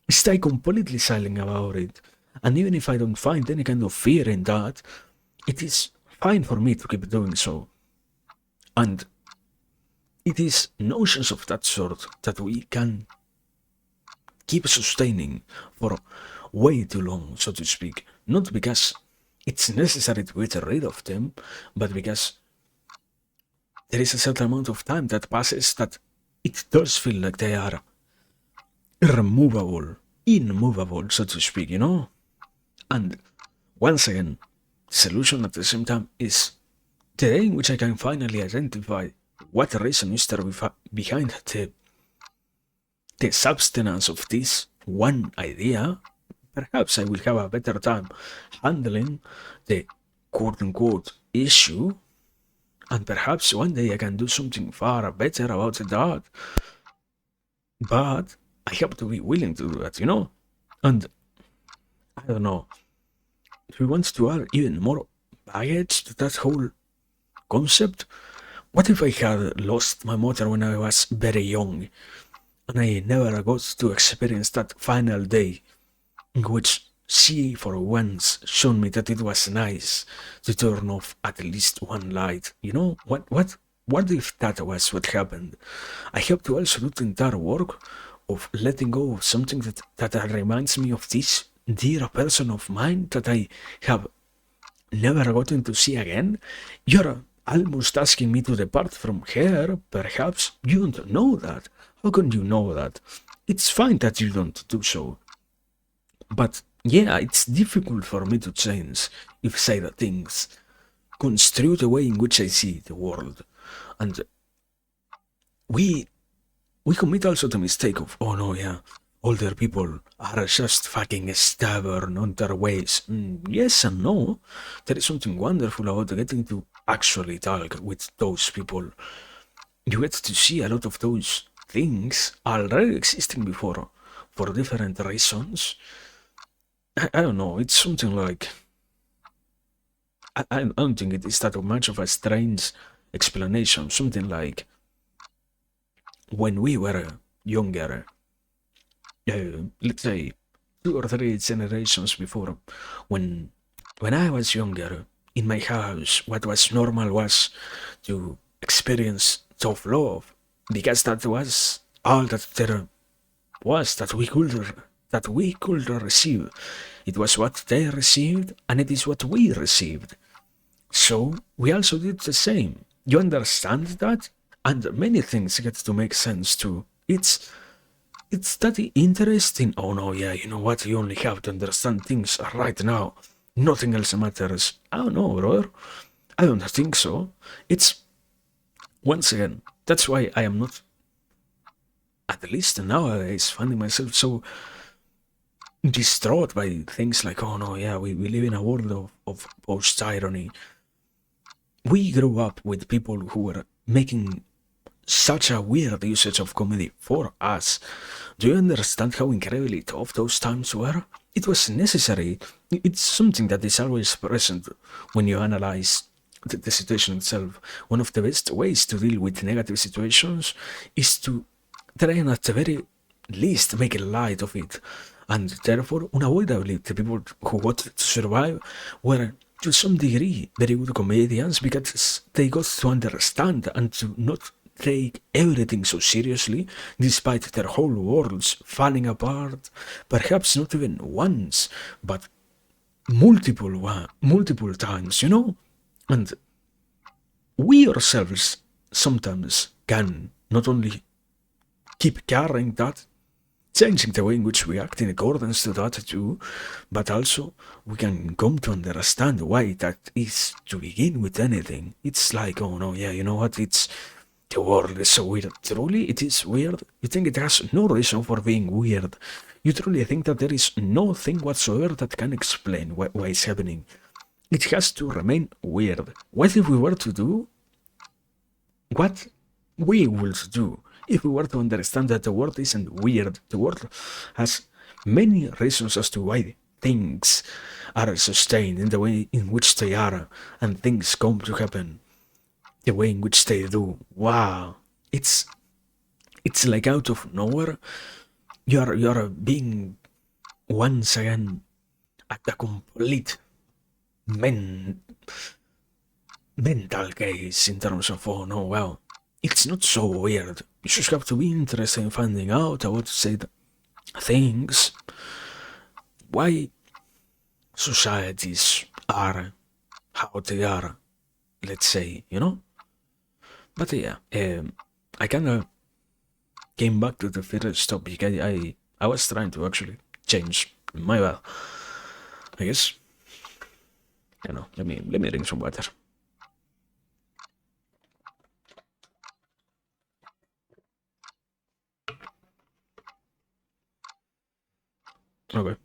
stay completely silent about it. And even if I don't find any kind of fear in that, it is fine for me to keep doing so. And it is notions of that sort that we can keep sustaining for way too long, so to speak. Not because it's necessary to get rid of them, but because there is a certain amount of time that passes that it does feel like they are immovable, so to speak, And once again, the solution at the same time is the day in which I can finally identify what reason is there behind the substance of this one idea. Perhaps I will have a better time handling the quote-unquote issue, and perhaps one day I can do something far better about that. But I have to be willing to do that, And I don't know. If we want to add even more baggage to that whole concept, what if I had lost my mother when I was very young, and I never got to experience that final day in which she for once showed me that it was nice to turn off at least one light. You know, what if that was what happened? I have to also do the entire work of letting go of something that reminds me of this dear person of mine that I have never gotten to see again. You're almost asking me to depart from her. Perhaps you don't know that. How can you know that? It's fine that you don't do so. But yeah, it's difficult for me to change if say the things construe the way in which I see the world. And we we commit also the mistake of, oh no, yeah, older people are just fucking stubborn on their ways. Yes and no. There is something wonderful about getting to actually talk with those people. You get to see a lot of those things already existing before for different reasons. I don't know, it's something like, I don't think it is that much of a strange explanation. Something like, when we were younger, let's say 2 or 3 generations before, when I was younger, in my house, what was normal was to experience tough love, because that was all that there was that we could receive. It was what they received, and it is what we received. So we also did the same. You understand that? And many things get to make sense too. It's that interesting. Oh no, yeah, you know what? You only have to understand things right now. Nothing else matters. I don't know, brother. I don't think so. It's, once again, that's why I am not, at least nowadays, finding myself so distraught by things like, oh no, yeah, we live in a world of post irony. We grew up with people who were making such a weird usage of comedy for us. Do you understand how incredibly tough those times were? It was necessary. It's something that is always present when you analyze the situation itself. One of the best ways to deal with negative situations is to try and at the very least make light of it. And therefore, unavoidably, the people who wanted to survive were to some degree very good comedians because they got to understand and to not take everything so seriously, despite their whole worlds falling apart, perhaps not even once, but multiple times, you know? And we ourselves sometimes can not only keep carrying that, changing the way in which we act in accordance to that too, but also we can come to understand why that is to begin with anything. It's like, oh no, yeah, you know what, it's, the world is so weird. Truly, it is weird. You think it has no reason for being weird. You truly think that there is no thing whatsoever that can explain why it's happening. It has to remain weird. What if we were to do what we would do if we were to understand that the world isn't weird? The world has many reasons as to why things are sustained in the way in which they are, and things come to happen the way in which they do. Wow, it's like out of nowhere. You're being once again at a complete men, mental case in terms of, oh no, well, it's not so weird. You just have to be interested in finding out about said things, why societies are how they are, let's say, you know? But yeah, I kind of came back to the first topic. I was trying to actually change my bad. I guess. You know, let me drink some water. Okay.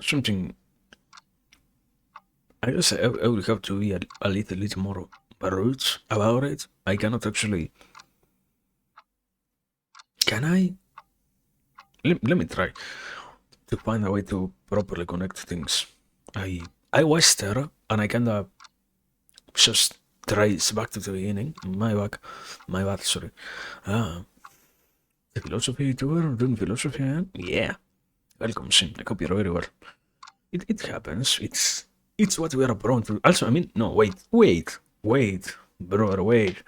Something. I guess I would have to be a little more rude about it. I cannot actually. Can I? Let me try to find a way to properly connect things. I was there and I kinda just trace back to the beginning. My bad, sorry. The philosophy tour, doing philosophy again? Yeah. Welcome, Sim. I hope you're very well. It happens. It's what we are prone to. Also, I mean, no, wait, brother, wait.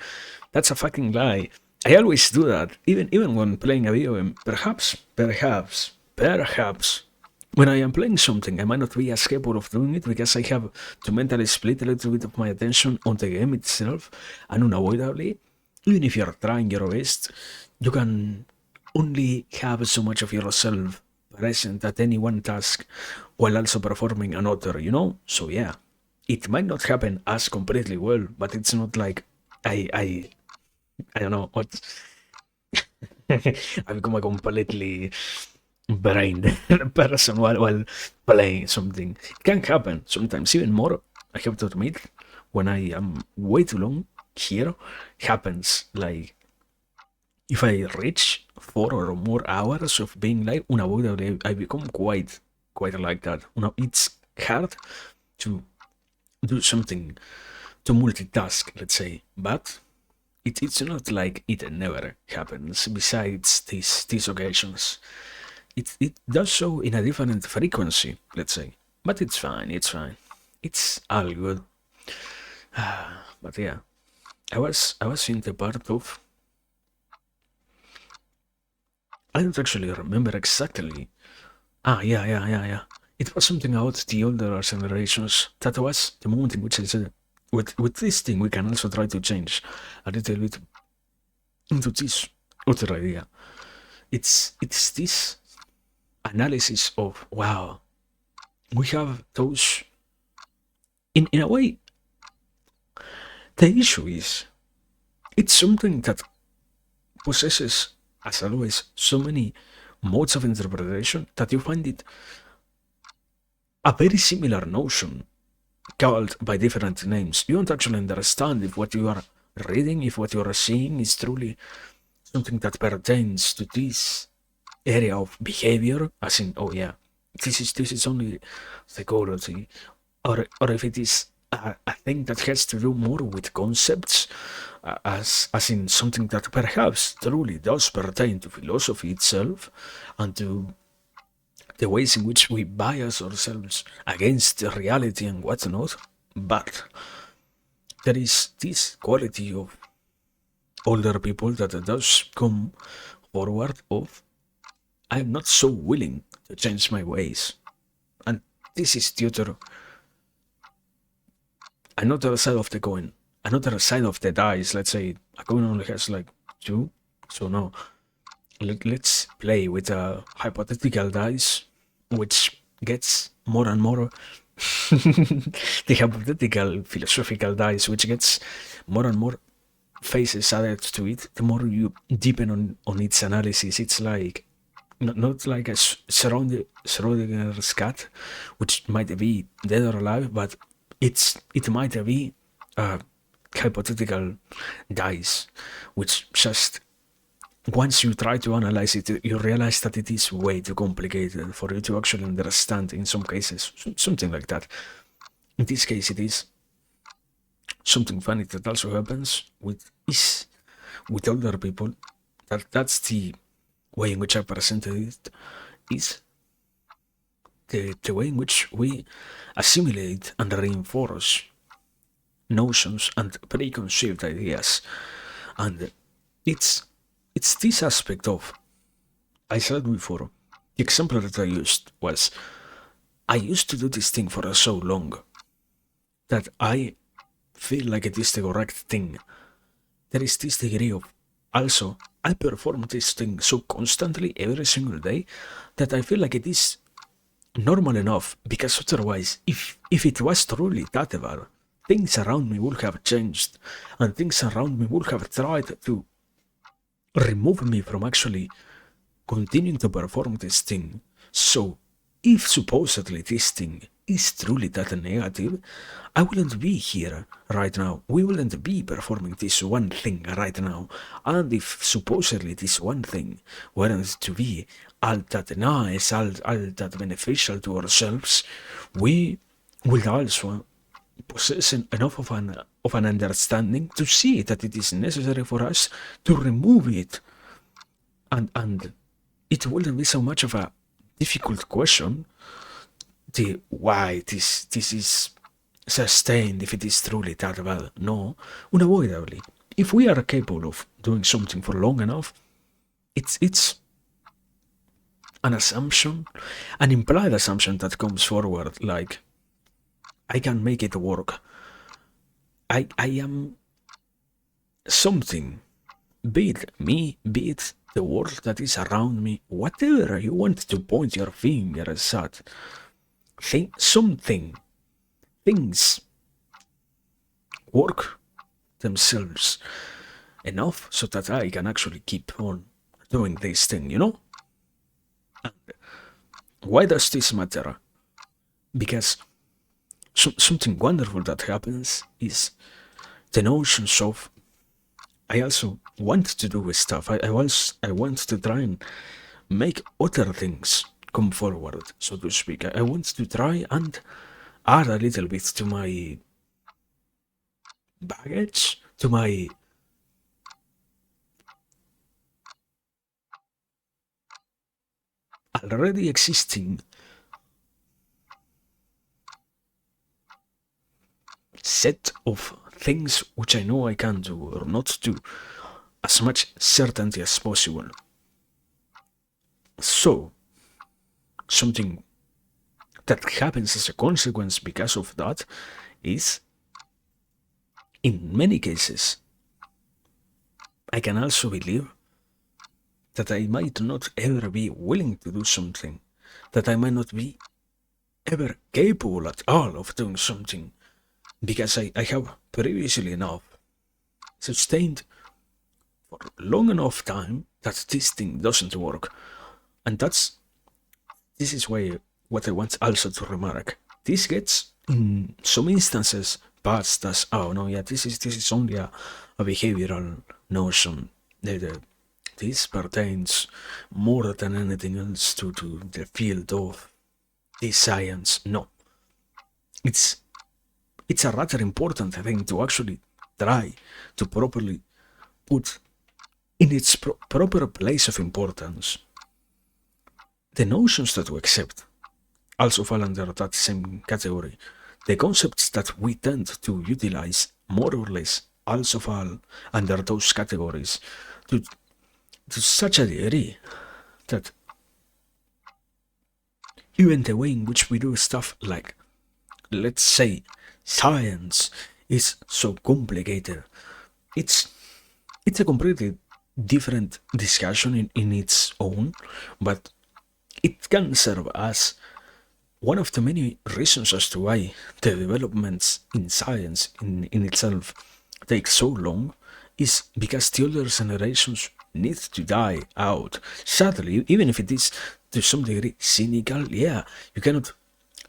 That's a fucking lie. I always do that, even when playing a video game. Perhaps, when I am playing something, I might not be as capable of doing it because I have to mentally split a little bit of my attention on the game itself, and unavoidably, even if you're trying your best, you can only have so much of yourself present at any one task while also performing another, you know? So yeah, it might not happen as completely well, but it's not like I don't know what I become a completely brained person while playing something. It can happen sometimes, even more. I have to admit, when I am way too long here, happens like if I reach 4 or more hours of being live, unavoidably I become quite like that. It's hard to do something to multitask, let's say, but it's not like it never happens. Besides these occasions, it does so in a different frequency, let's say, but it's fine. It's all good. But yeah, I was in the part of I don't actually remember exactly. Yeah. It was something about the older generations. That was the moment in which I said, with this thing, we can also try to change a little bit into this other idea. It's this analysis of wow, we have those. In a way, the issue is it's something that possesses, as always, so many modes of interpretation that you find it a very similar notion called by different names. You don't actually understand if what you are reading, if what you are seeing is truly something that pertains to this area of behavior, as in, oh yeah, this is only psychology, or if it is a thing that has to do more with concepts, as in something that perhaps truly does pertain to philosophy itself and to the ways in which we bias ourselves against reality and whatnot. But there is this quality of older people that does come forward of I'm not so willing to change my ways. And this is the another side of the coin, another side of the dice. Let's say a coin only has like two, so no. Let's play with a hypothetical dice, which gets more and more the hypothetical philosophical dice, which gets more and more faces added to it. The more you deepen on its analysis, it's like not like a Schrodinger's cat, which might be dead or alive, but it might be a hypothetical dice, which just once you try to analyze it, you realize that it is way too complicated for you to actually understand in some cases, something like that. In this case, it is something funny that also happens with older people. That's the way in which I presented it, is the way in which we assimilate and reinforce notions and preconceived ideas. And it's this aspect of, I said before, the example that I used was, I used to do this thing for so long that I feel like it is the correct thing. There is this degree of, also, I perform this thing so constantly every single day that I feel like it is normal enough, because otherwise, if it was truly that bad, things around me would have changed, and things around me would have tried to remove me from actually continuing to perform this thing. So, if supposedly this thing is truly that negative, I wouldn't be here right now. We wouldn't be performing this one thing right now. And if supposedly this one thing weren't to be all that nice, all that beneficial to ourselves, we will also possess enough of an understanding to see that it is necessary for us to remove it, and it wouldn't be so much of a difficult question, the why this is sustained, if it is truly that well. No, unavoidably. If we are capable of doing something for long enough, it's an assumption, an implied assumption that comes forward, like I can make it work. I am something, be it me, be it the world that is around me, whatever you want to point your finger at. Something, things work themselves enough so that I can actually keep on doing this thing, you know? And why does this matter? Because something wonderful that happens is the notions of I also want to do stuff. I want to try and make other things come forward, so to speak. I want to try and add a little bit to my baggage, to my already existing set of things which I know I can do or not do, as much certainty as possible. So, something that happens as a consequence because of that is, in many cases, I can also believe that I might not ever be willing to do something, that I might not be ever capable at all of doing something, because I have previously enough sustained for long enough time that this thing doesn't work. And this is why what I want also to remark. This gets in some instances passed as, oh no, yeah, this is only a behavioral notion. This pertains more than anything else to the field of this science. No, it's a rather important thing to actually try to properly put in its proper place of importance. The notions that we accept also fall under that same category. The concepts that we tend to utilize more or less also fall under those categories to such a degree that even the way in which we do stuff like, let's say, science is so complicated. It's a completely different discussion in its own, but it can serve as one of the many reasons as to why the developments in science in itself take so long, is because the older generations need to die out. Sadly, even if it is to some degree cynical, yeah, you cannot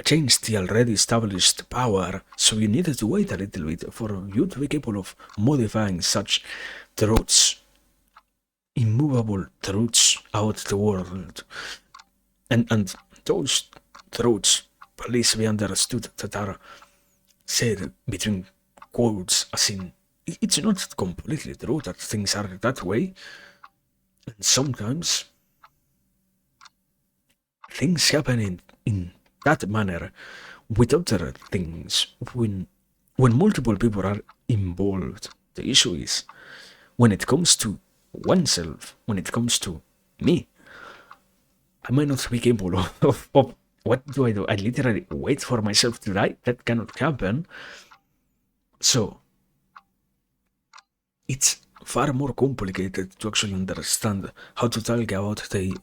change the already established power, so you needed to wait a little bit for you to be capable of modifying such truths, immovable truths out the world. And those truths, please be understood, that are said between quotes, as in, it's not completely true that things are that way. And sometimes things happen in that manner with other things when multiple people are involved. The issue is when it comes to oneself, when it comes to me, I might not be capable of what do? I literally wait for myself to die? That cannot happen. So it's far more complicated to actually understand how to talk about the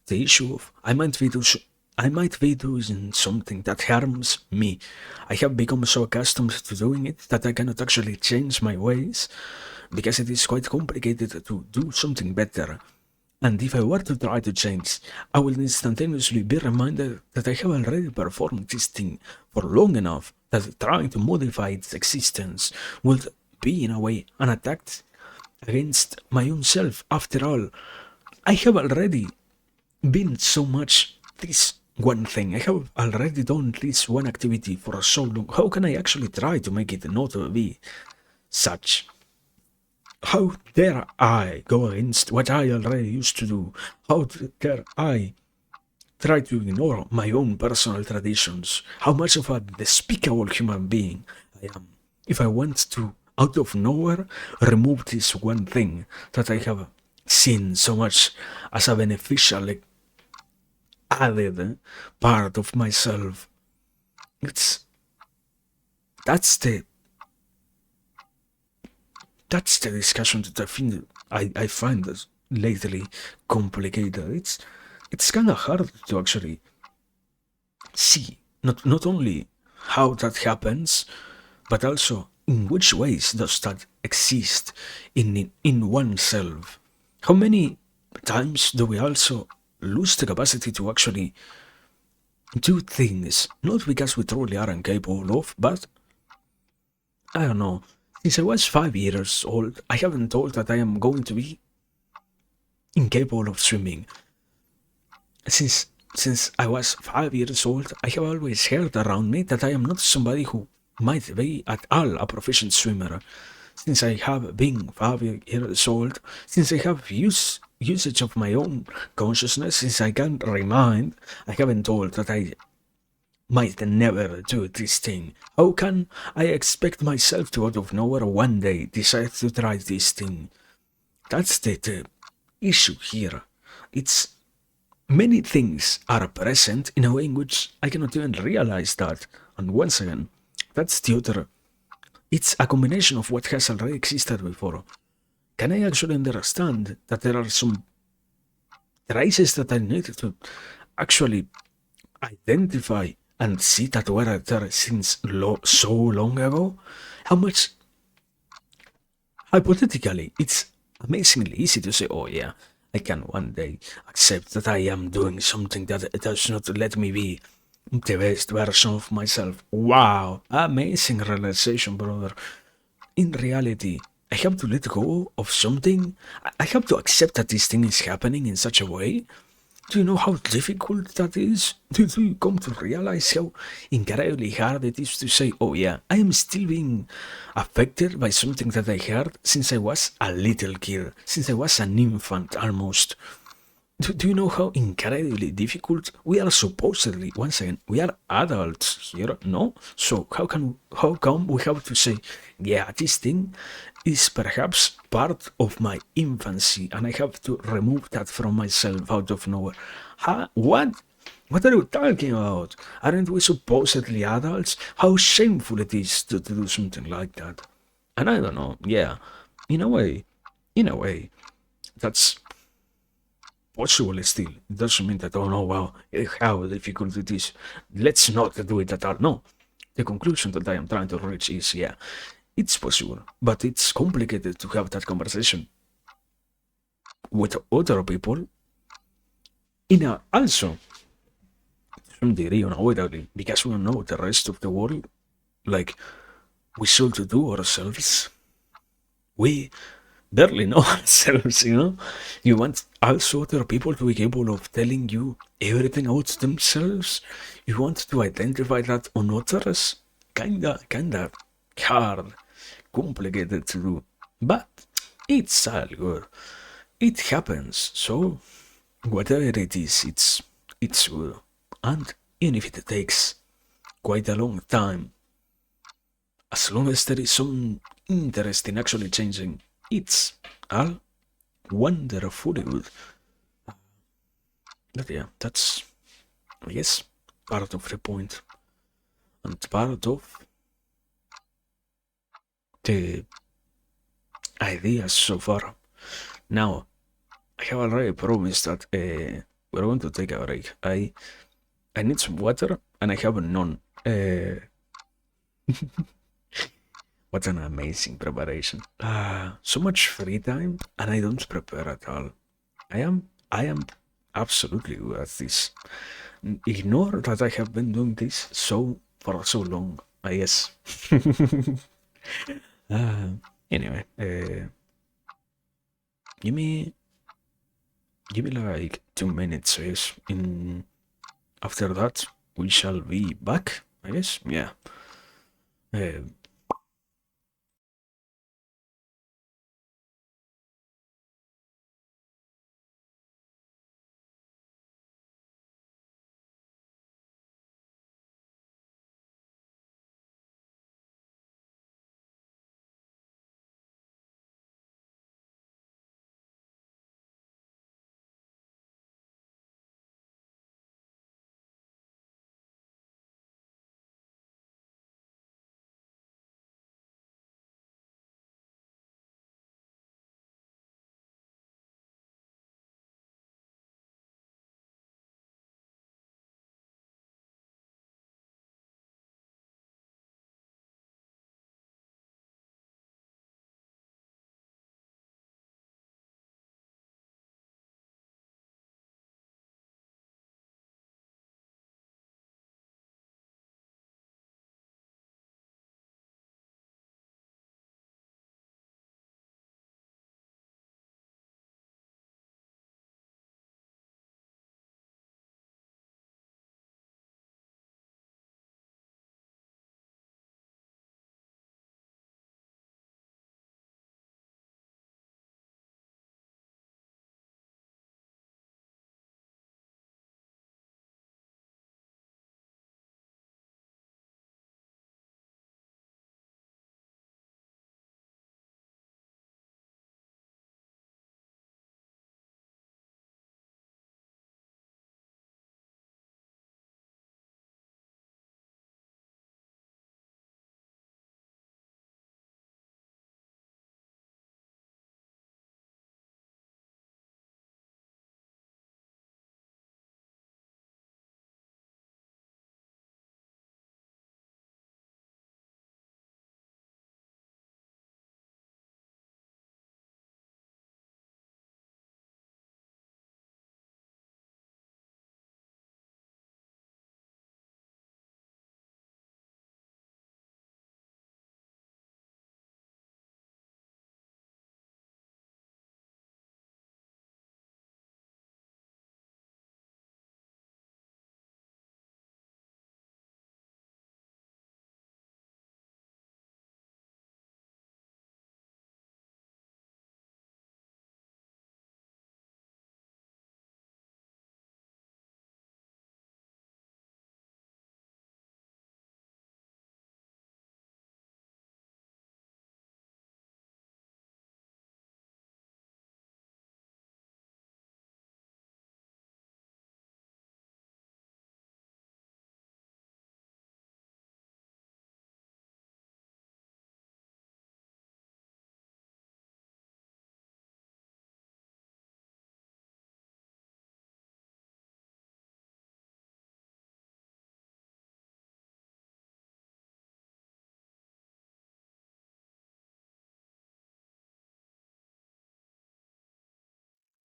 issue of I might be doing something that harms me. I have become so accustomed to doing it that I cannot actually change my ways because it is quite complicated to do something better. And if I were to try to change, I will instantaneously be reminded that I have already performed this thing for long enough that trying to modify its existence would be in a way an attack against my own self. After all, I have already been so much this one thing. I have already done this one activity for so long. How can I actually try to make it not be such? How dare I go against what I already used to do? How dare I try to ignore my own personal traditions, how much of a despicable human being I am if I want to, out of nowhere, remove this one thing that I have seen so much as a beneficial, like, added part of myself. It's that's the that's the discussion that I find this lately complicated. It's kind of hard to actually see not only how that happens, but also in which ways does that exist in oneself. How many times do we also lose the capacity to actually do things not because we truly are incapable of, but I don't know. Since I was 5 years old, I have been told that I am going to be incapable of swimming. Since I was 5 years old, I have always heard around me that I am not somebody who might be at all a proficient swimmer. Since I have been 5 years old, since I have usage of my own consciousness, since I can remind, I have been told that I might never do this thing. How can I expect myself to out of nowhere one day decide to try this thing? That's the issue here. It's many things are present in a way in which I cannot even realize that. And once again, that's the other. It's a combination of what has already existed before. Can I actually understand that there are some traces that I need to actually identify and see that were there since so long ago? How much, hypothetically, it's amazingly easy to say, oh yeah, I can one day accept that I am doing something that does not let me be the best version of myself. Wow, amazing realization, brother. In reality, I have to let go of something. I have to accept that this thing is happening in such a way. Do you know how difficult that is? Do you come to realize how incredibly hard it is to say, oh yeah, I am still being affected by something that I heard since I was a little kid, since I was an infant almost? Do you know how incredibly difficult we are supposedly? Once again, we are adults here, no? So how come we have to say, yeah, this thing is perhaps part of my infancy, and I have to remove that from myself out of nowhere? Huh? What? What are you talking about? Aren't we supposedly adults? How shameful it is to do something like that. And I don't know. Yeah, in a way, in a way, that's possible still. It doesn't mean that, oh no, wow, how difficult it is. Let's not do it at all. No. The conclusion that I am trying to reach is, yeah, it's possible, but it's complicated to have that conversation with other people in a, also, to some degree, unavoidably, because we don't know the rest of the world, like we should do ourselves. We barely know ourselves, you know? You want also other people to be capable of telling you everything about themselves? You want to identify that on others? Kinda hard, complicated to do. But it's all good. It happens, so whatever it is, it's good. And even if it takes quite a long time, as long as there is some interest in actually changing, it's all wonderfully good. But yeah, that's, I guess, part of the point and part of the ideas so far. Now, I have already promised that we're going to take a break. I need some water and I have none. What an amazing preparation. So much free time and I don't prepare at all. I am absolutely good at this. Ignore that I have been doing this for so long, I guess. uh, anyway, give me like 2 minutes, I guess. In after that, we shall be back, I guess. Yeah. Uh,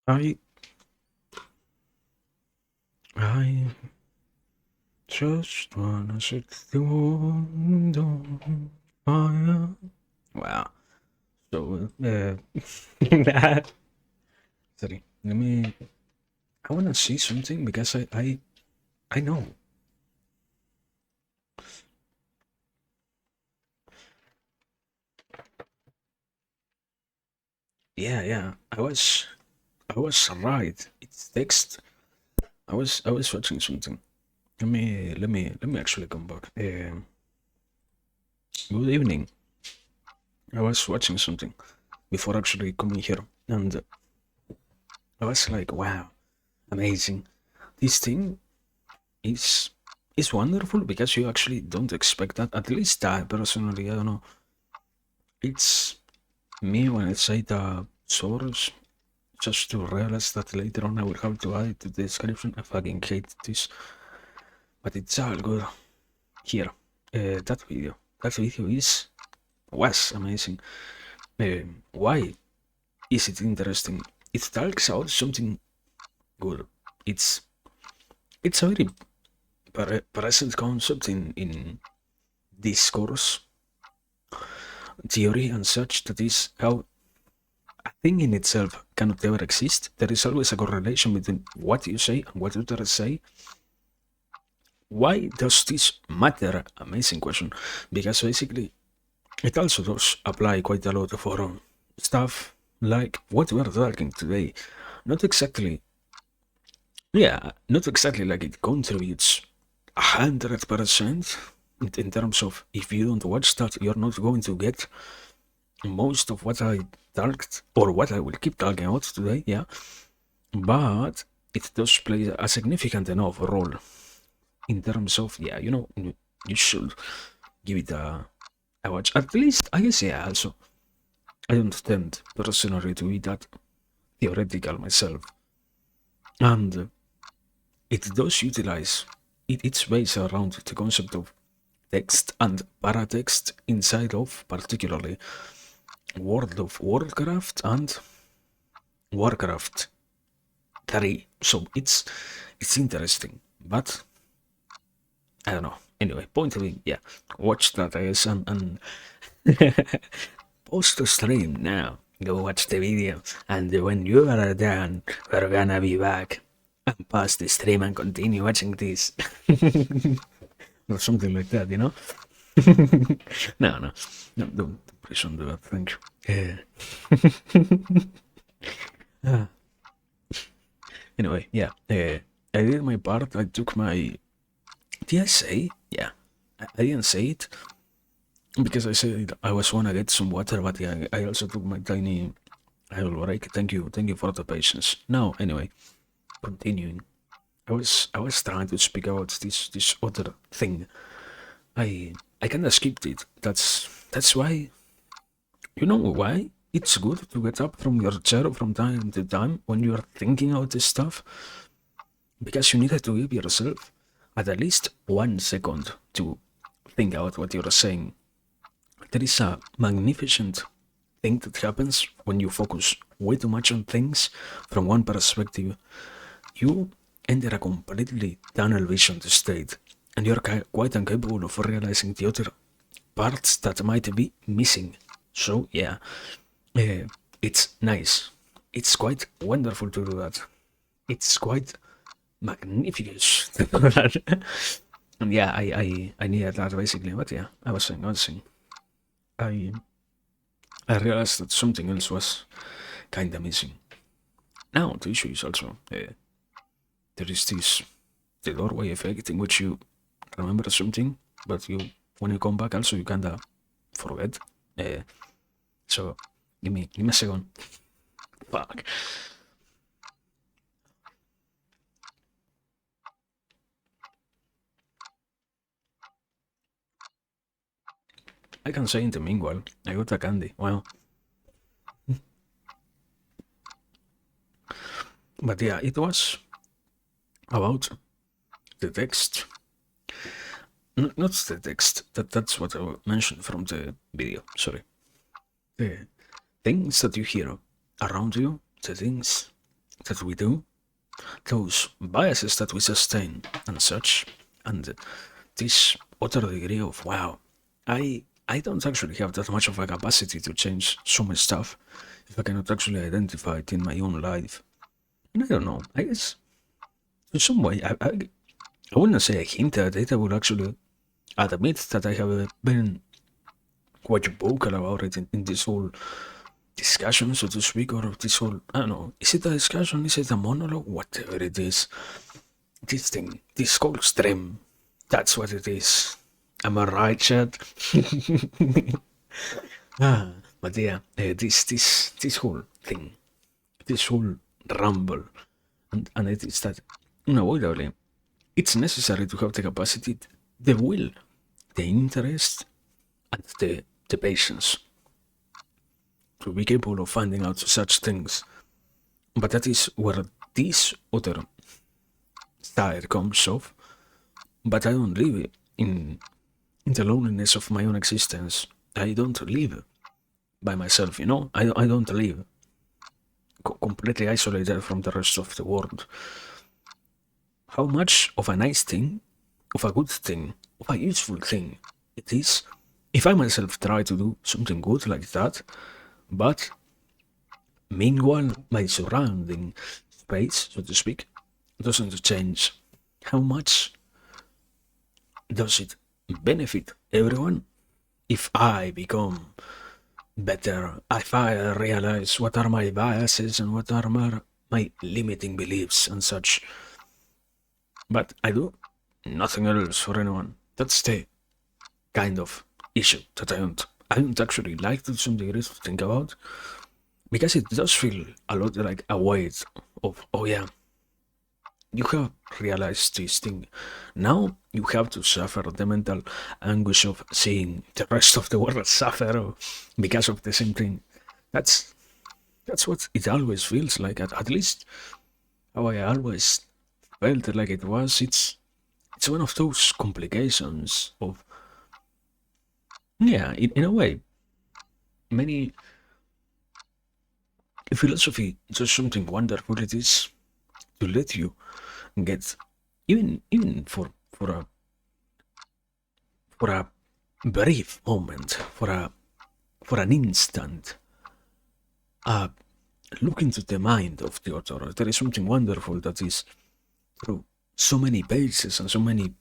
I I just wanna set the world on fire. Wow. So sorry. Let me. I wanna see something because I know. Yeah. I was right. It's text. I was watching something. Let me actually come back. Good evening. I was watching something before actually coming here, and I was like, wow, amazing. This thing is is wonderful because you actually don't expect that. At least I personally, I don't know. It's me when I say the source, just to realize that later on I will have to add it to the description. I fucking hate this, but it's all good. Here, that video was amazing. Why is it interesting? It talks out something good. It's it's a very present concept in discourse theory and such, that is how a thing in itself cannot ever exist. There is always a correlation between what you say and what others say. Why does this matter? Amazing question. Because basically it also does apply quite a lot for stuff like what we are talking today. Not exactly, yeah, not exactly like it contributes 100% in terms of if you don't watch that, you're not going to get most of what I talked or what I will keep talking about today, yeah. But it does play a significant enough role in terms of, yeah, you should give it a watch. At least, I guess, yeah, also, I don't tend personally to be that theoretical myself. And it does utilize, it's based around the concept of text and paratext inside of particularly World of Warcraft and Warcraft 3. So it's interesting, but I don't know. Anyway, point being, yeah, watch that, I guess, and post the stream now. Go watch the video, and when you are done, we're gonna be back and pause the stream and continue watching this. Or something like that, you know? No, don't please don't do that. Thank you. Uh, anyway, yeah, I did my part. I took my. Did I say? Yeah, I didn't say it because I said I was wanna get some water, but yeah, I also took my tiny idle break. Thank you for the patience. Now, anyway, continuing. I was trying to speak about this other thing. I kinda skipped it. That's why. You know why? It's good to get up from your chair from time to time when you are thinking about this stuff, because you need to give yourself at least 1 second to think about what you're saying. There is a magnificent thing that happens when you focus way too much on things from one perspective. You enter a completely tunnel vision state, and you're quite incapable of realizing the other parts that might be missing. So, yeah, uh, it's nice. It's quite wonderful to do that. It's quite magnificent to do that. And yeah, I needed that basically. But yeah, I was saying. I I realized that something else was kinda missing. Now the issue is also there is this the doorway effect in which you remember something, but you when you come back also you kinda forget. Uh, so give me a second. Fuck. I can say in the meanwhile, I got a candy. Well, but yeah, it was about the text. Not the text. That's what I mentioned from the video. Sorry. The things that you hear around you, the things that we do, those biases that we sustain and such, and this other degree of wow, I don't actually have that much of a capacity to change so much stuff if I cannot actually identify it in my own life. And I don't know, I guess in some way I wouldn't say I hint at it, I would actually admit that I have been quite vocal about it in this whole discussion, so to speak, or this whole, I don't know, is it a discussion, is it a monologue, whatever it is, this thing, this whole stream, that's what it is. Am I right, Chad? But yeah, this whole thing, this whole rumble, and it is that unavoidably, it's necessary to have the capacity, the will, the interest, and the patience to be capable of finding out such things. But that is where this other side comes off. But I don't live in the loneliness of my own existence. I don't live by myself, you know? I don't live completely isolated from the rest of the world. How much of a nice thing, of a good thing, of a useful thing it is if I myself try to do something good like that, but meanwhile my surrounding space, so to speak, doesn't change. How much does it benefit everyone if I become better, if I realize what are my biases and what are my limiting beliefs and such? But I do nothing else for anyone. That's the kind of issue that I don't actually like to some degree to think about, because it does feel a lot like a weight of, oh yeah, you have realized this thing. Now you have to suffer the mental anguish of seeing the rest of the world suffer because of the same thing. That's that's what it always feels like. At least how I always felt like it was. It's one of those complications of, yeah, in a way, many philosophy does something wonderful. It is to let you get, even for a brief moment, for an instant, uh, look into the mind of the author. There is something wonderful that is through so many pages and so many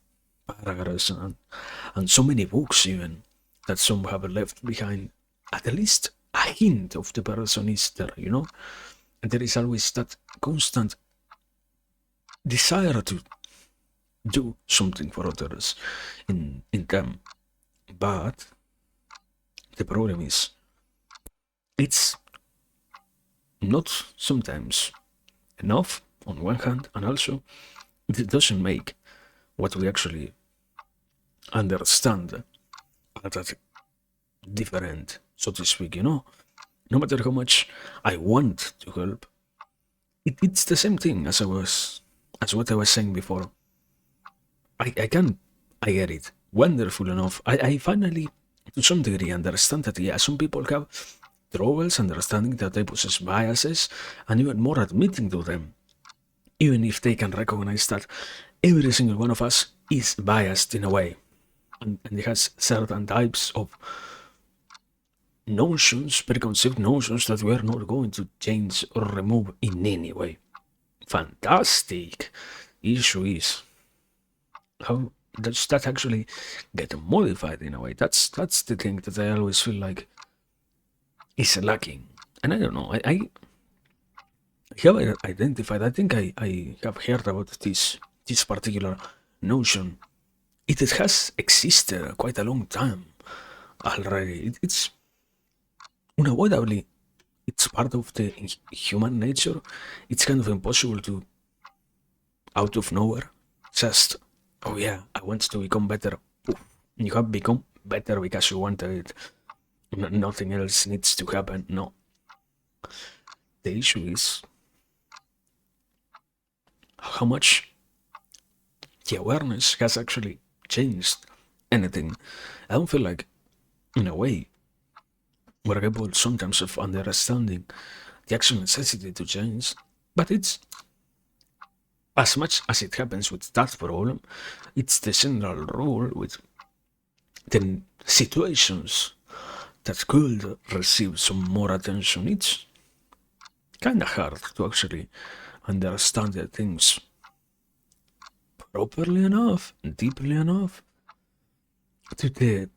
paragraphs and so many books even that some have left behind. At least a hint of the person is there, you know? And there is always that constant desire to do something for others in them. But the problem is, it's not sometimes enough on one hand, and also it doesn't make what we actually understand that different, so to speak, you know? No matter how much I want to help, it's the same thing as what I was saying before. I can, I get it. Wonderful enough. I finally, to some degree, understand that, yeah, some people have troubles understanding that they possess biases and even more admitting to them, even if they can recognize that every single one of us is biased in a way, and it has certain types of notions, preconceived notions that we are not going to change or remove in any way. Fantastic. Issue is, how does that actually get modified in a way? That's the thing that I always feel like is lacking. And I don't know, I have identified, I think I have heard about this particular notion. It has existed quite a long time already. It's unavoidably, it's part of the human nature. It's kind of impossible to, out of nowhere, just, oh yeah, I want to become better. Poof. You have become better because you wanted it. Nothing else needs to happen. No. The issue is how much the awareness has actually changed anything. I don't feel like, in a way, we're able sometimes of understanding the actual necessity to change. But it's, as much as it happens with that problem, it's the general rule with the situations that could receive some more attention. It's kind of hard to actually understand the things properly enough, deeply enough, to the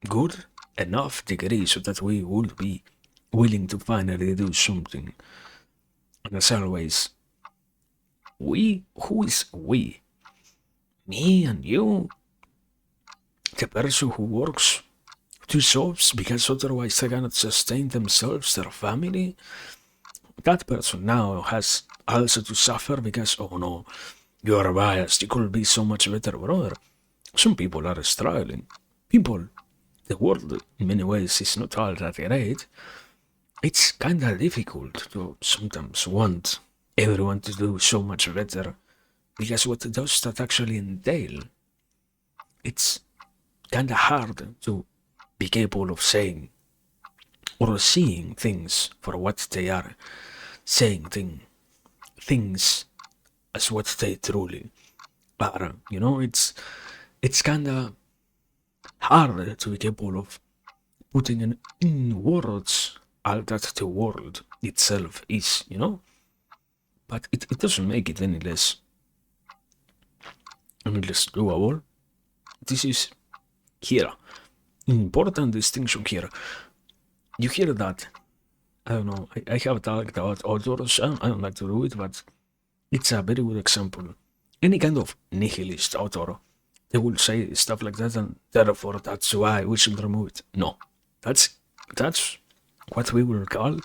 good enough degree so that we would be willing to finally do something. And as always, who is we? Me and you? The person who works two jobs because otherwise they cannot sustain themselves, their family? That person now has also to suffer because, oh no, you are biased, you could be so much better, brother. Some people are struggling. People, the world in many ways is not all that great. It's kinda difficult to sometimes want everyone to do so much better because what does that actually entail? It's kinda hard to be capable of saying or seeing things for what they are, saying things as what they truly are. You know, it's kinda hard to be capable of putting in words all that the world itself is, you know? But it doesn't make it any less doable. This is here. Important distinction here. You hear that? I don't know. I have talked about authors. I don't like to do it, but it's a very good example. Any kind of nihilist author, they will say stuff like that, and therefore that's why we should remove it. No, that's what we will call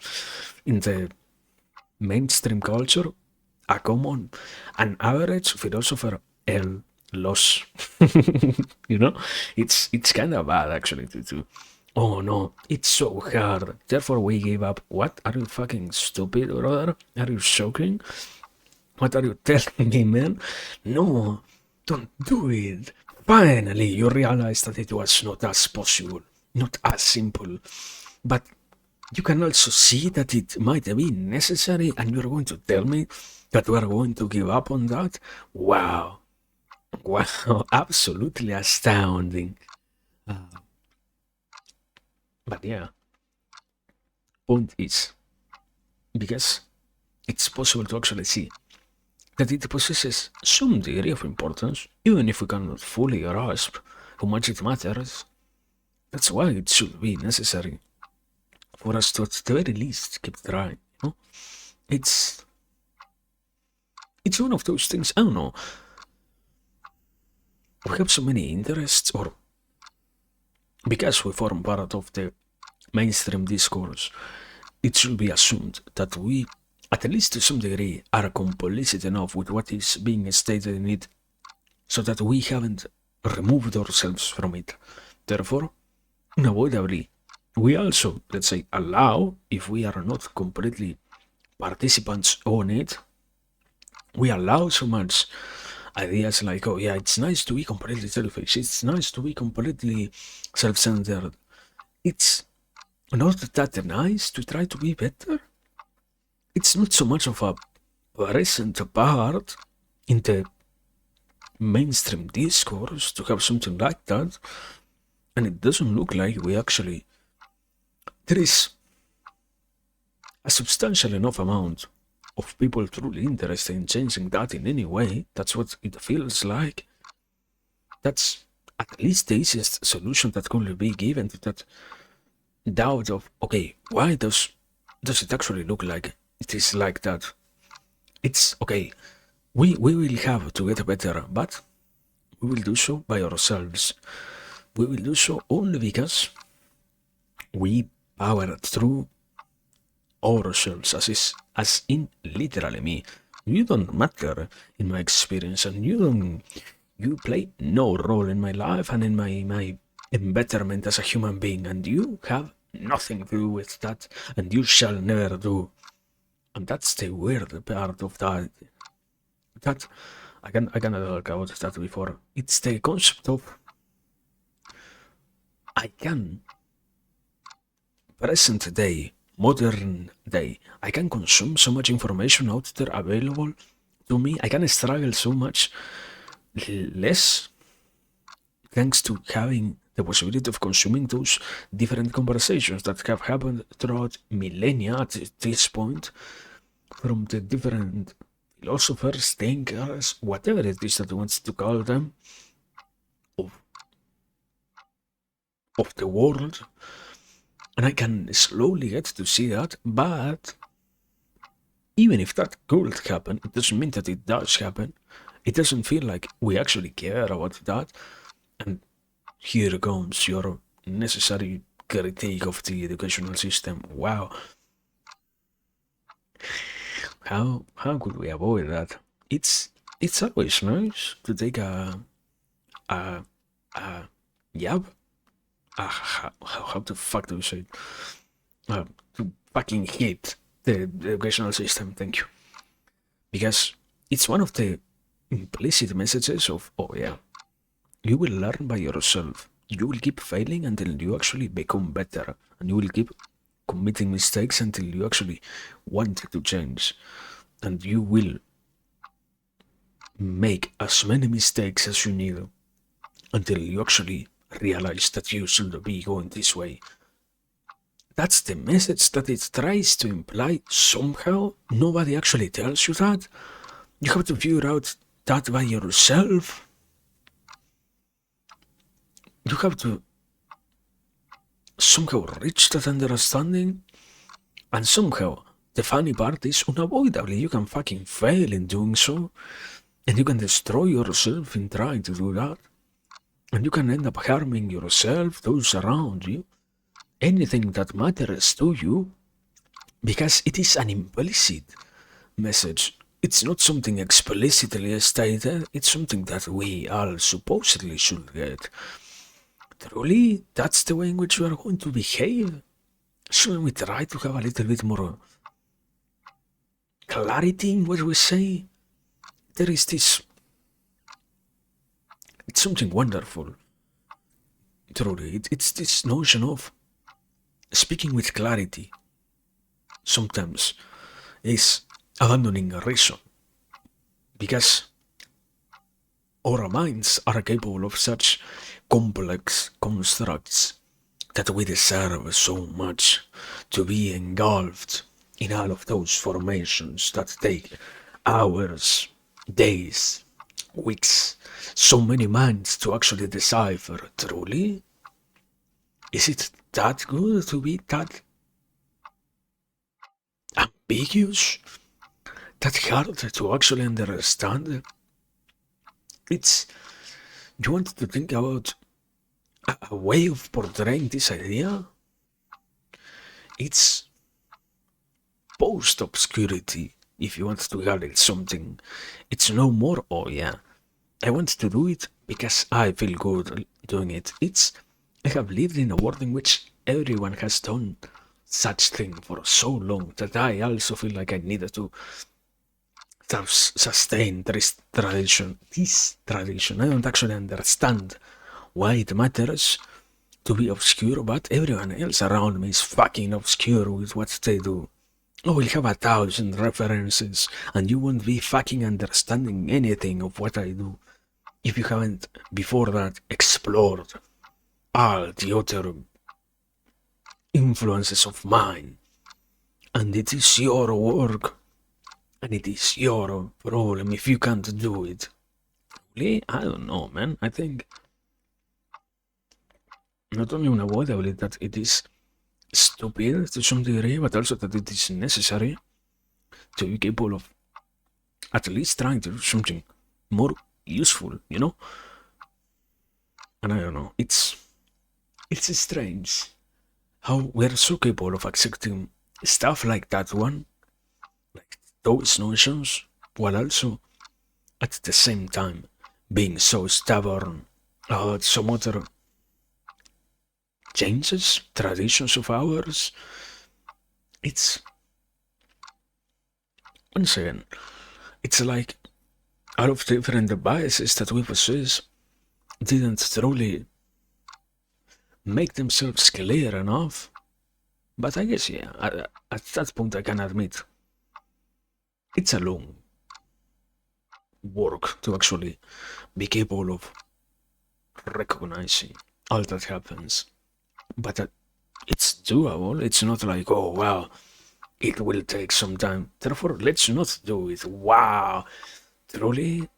in the mainstream culture a common, an average philosopher el los. You know, it's kind of bad actually to. Oh no, it's so hard. Therefore we gave up. What? Are you fucking stupid, brother? Are you joking? What are you telling me, man? No, don't do it. Finally, you realize that it was not as possible, not as simple. But you can also see that it might be necessary, and you're going to tell me that we're going to give up on that? Wow. Wow, absolutely astounding. But yeah, point is, because it's possible to actually see that it possesses some degree of importance, even if we cannot fully grasp how much it matters. That's why it should be necessary for us to, at the very least, keep trying. You know? It's one of those things. I don't know. We have so many interests, or because we form part of the mainstream discourse, it should be assumed that we, at least to some degree, are complicit enough with what is being stated in it, so that we haven't removed ourselves from it. Therefore, unavoidably, we also, let's say, allow, if we are not completely participants on it, we allow so much ideas like, oh yeah, it's nice to be completely selfish, it's nice to be completely self-centered. It's not that nice to try to be better. It's not so much of a present part in the mainstream discourse to have something like that, and it doesn't look like we actually, there is a substantial enough amount of people truly interested in changing that in any way. That's what it feels like. That's at least the easiest solution that could be given to that doubt of, okay, why does it actually look like it is like that? It's okay, we will have to get better, but we will do so by ourselves. We will do so only because we power through ourselves, as in literally me. You don't matter in my experience, and you play no role in my life and in my embetterment as a human being, and you have nothing to do with that, and you shall never do. And that's the weird part of that. That I can talk about that before. It's the concept of I can present day modern day. I can consume so much information out there available to me. I can struggle so much less thanks to having the possibility of consuming those different conversations that have happened throughout millennia at this point from the different philosophers, thinkers, whatever it is that you want to call them, of the world. And I can slowly get to see that, but even if that could happen, it doesn't mean that it does happen. It doesn't feel like we actually care about that. And here comes your necessary critique of the educational system. Wow. How could we avoid that? It's always nice to take a yab. How the fuck do you say it? To fucking hate the educational system. Thank you. Because it's one of the implicit messages of, oh yeah, you will learn by yourself. You will keep failing until you actually become better, and you will keep committing mistakes until you actually want to change, and you will make as many mistakes as you need until you actually realize that you should be going this way. That's the message that it tries to imply somehow. Nobody actually tells you that. You have to figure out that by yourself. You have to somehow reach that understanding, and somehow the funny part is unavoidably you can fucking fail in doing so, and you can destroy yourself in trying to do that, and you can end up harming yourself, those around you, anything that matters to you, because it is an implicit message. It's not something explicitly stated, it's something that we all supposedly should get. Truly, that's the way in which we are going to behave? Shouldn't we try to have a little bit more clarity in what we say? There is this... It's something wonderful. Truly, it's this notion of speaking with clarity. Sometimes is abandoning reason. Because our minds are capable of such complex constructs that we deserve so much to be engulfed in all of those formations that take hours, days, weeks, so many minds to actually decipher. Truly? Is it that good to be that ambiguous? That hard to actually understand? It's... You want to think about a way of portraying this idea? It's post-obscurity, if you want to call it something. It's no more, oh yeah, I want to do it because I feel good doing it. It's, I have lived in a world in which everyone has done such thing for so long that I also feel like I needed to sustain this tradition. I don't actually understand why it matters to be obscure, but everyone else around me is fucking obscure with what they do. Oh, we'll have 1,000 references, and you won't be fucking understanding anything of what I do if you haven't before that explored all the other influences of mine. And it is your work, and it is your problem if you can't do it. Really? I don't know, man. I think not only unavoidably that it is stupid to some degree, but also that it is necessary to be capable of at least trying to do something more useful, you know? And I don't know, it's strange how we're so capable of accepting stuff like that one, like those notions, while also at the same time being so stubborn about some other changes, traditions of ours. It's, once again, it's like all of the different biases that we possess didn't truly make themselves clear enough But I guess, yeah, at that point I can admit it's a long work to actually be capable of recognizing all that happens. But it's doable. It's not like, oh, wow, it will take some time. Therefore, let's not do it. Wow, truly,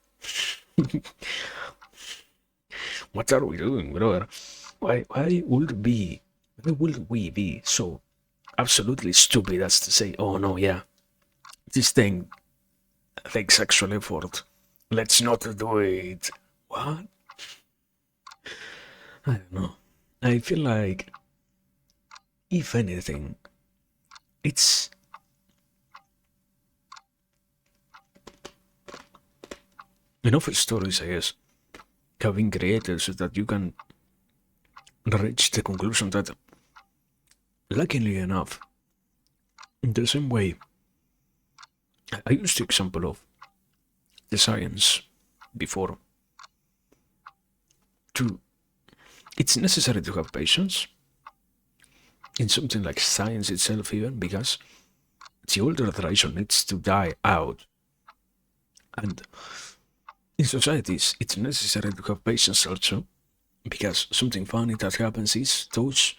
what are we doing, brother? Why would we be so absolutely stupid as to say, oh no, yeah, this thing takes actual effort. Let's not do it. What? I don't know. I feel like, if anything, it's enough stories, I guess, have been created so that you can reach the conclusion that, luckily enough, in the same way, I used the example of the science before. To it's necessary to have patience in something like science itself, even because the older tradition needs to die out, and in societies it's necessary to have patience also, because something funny that happens is those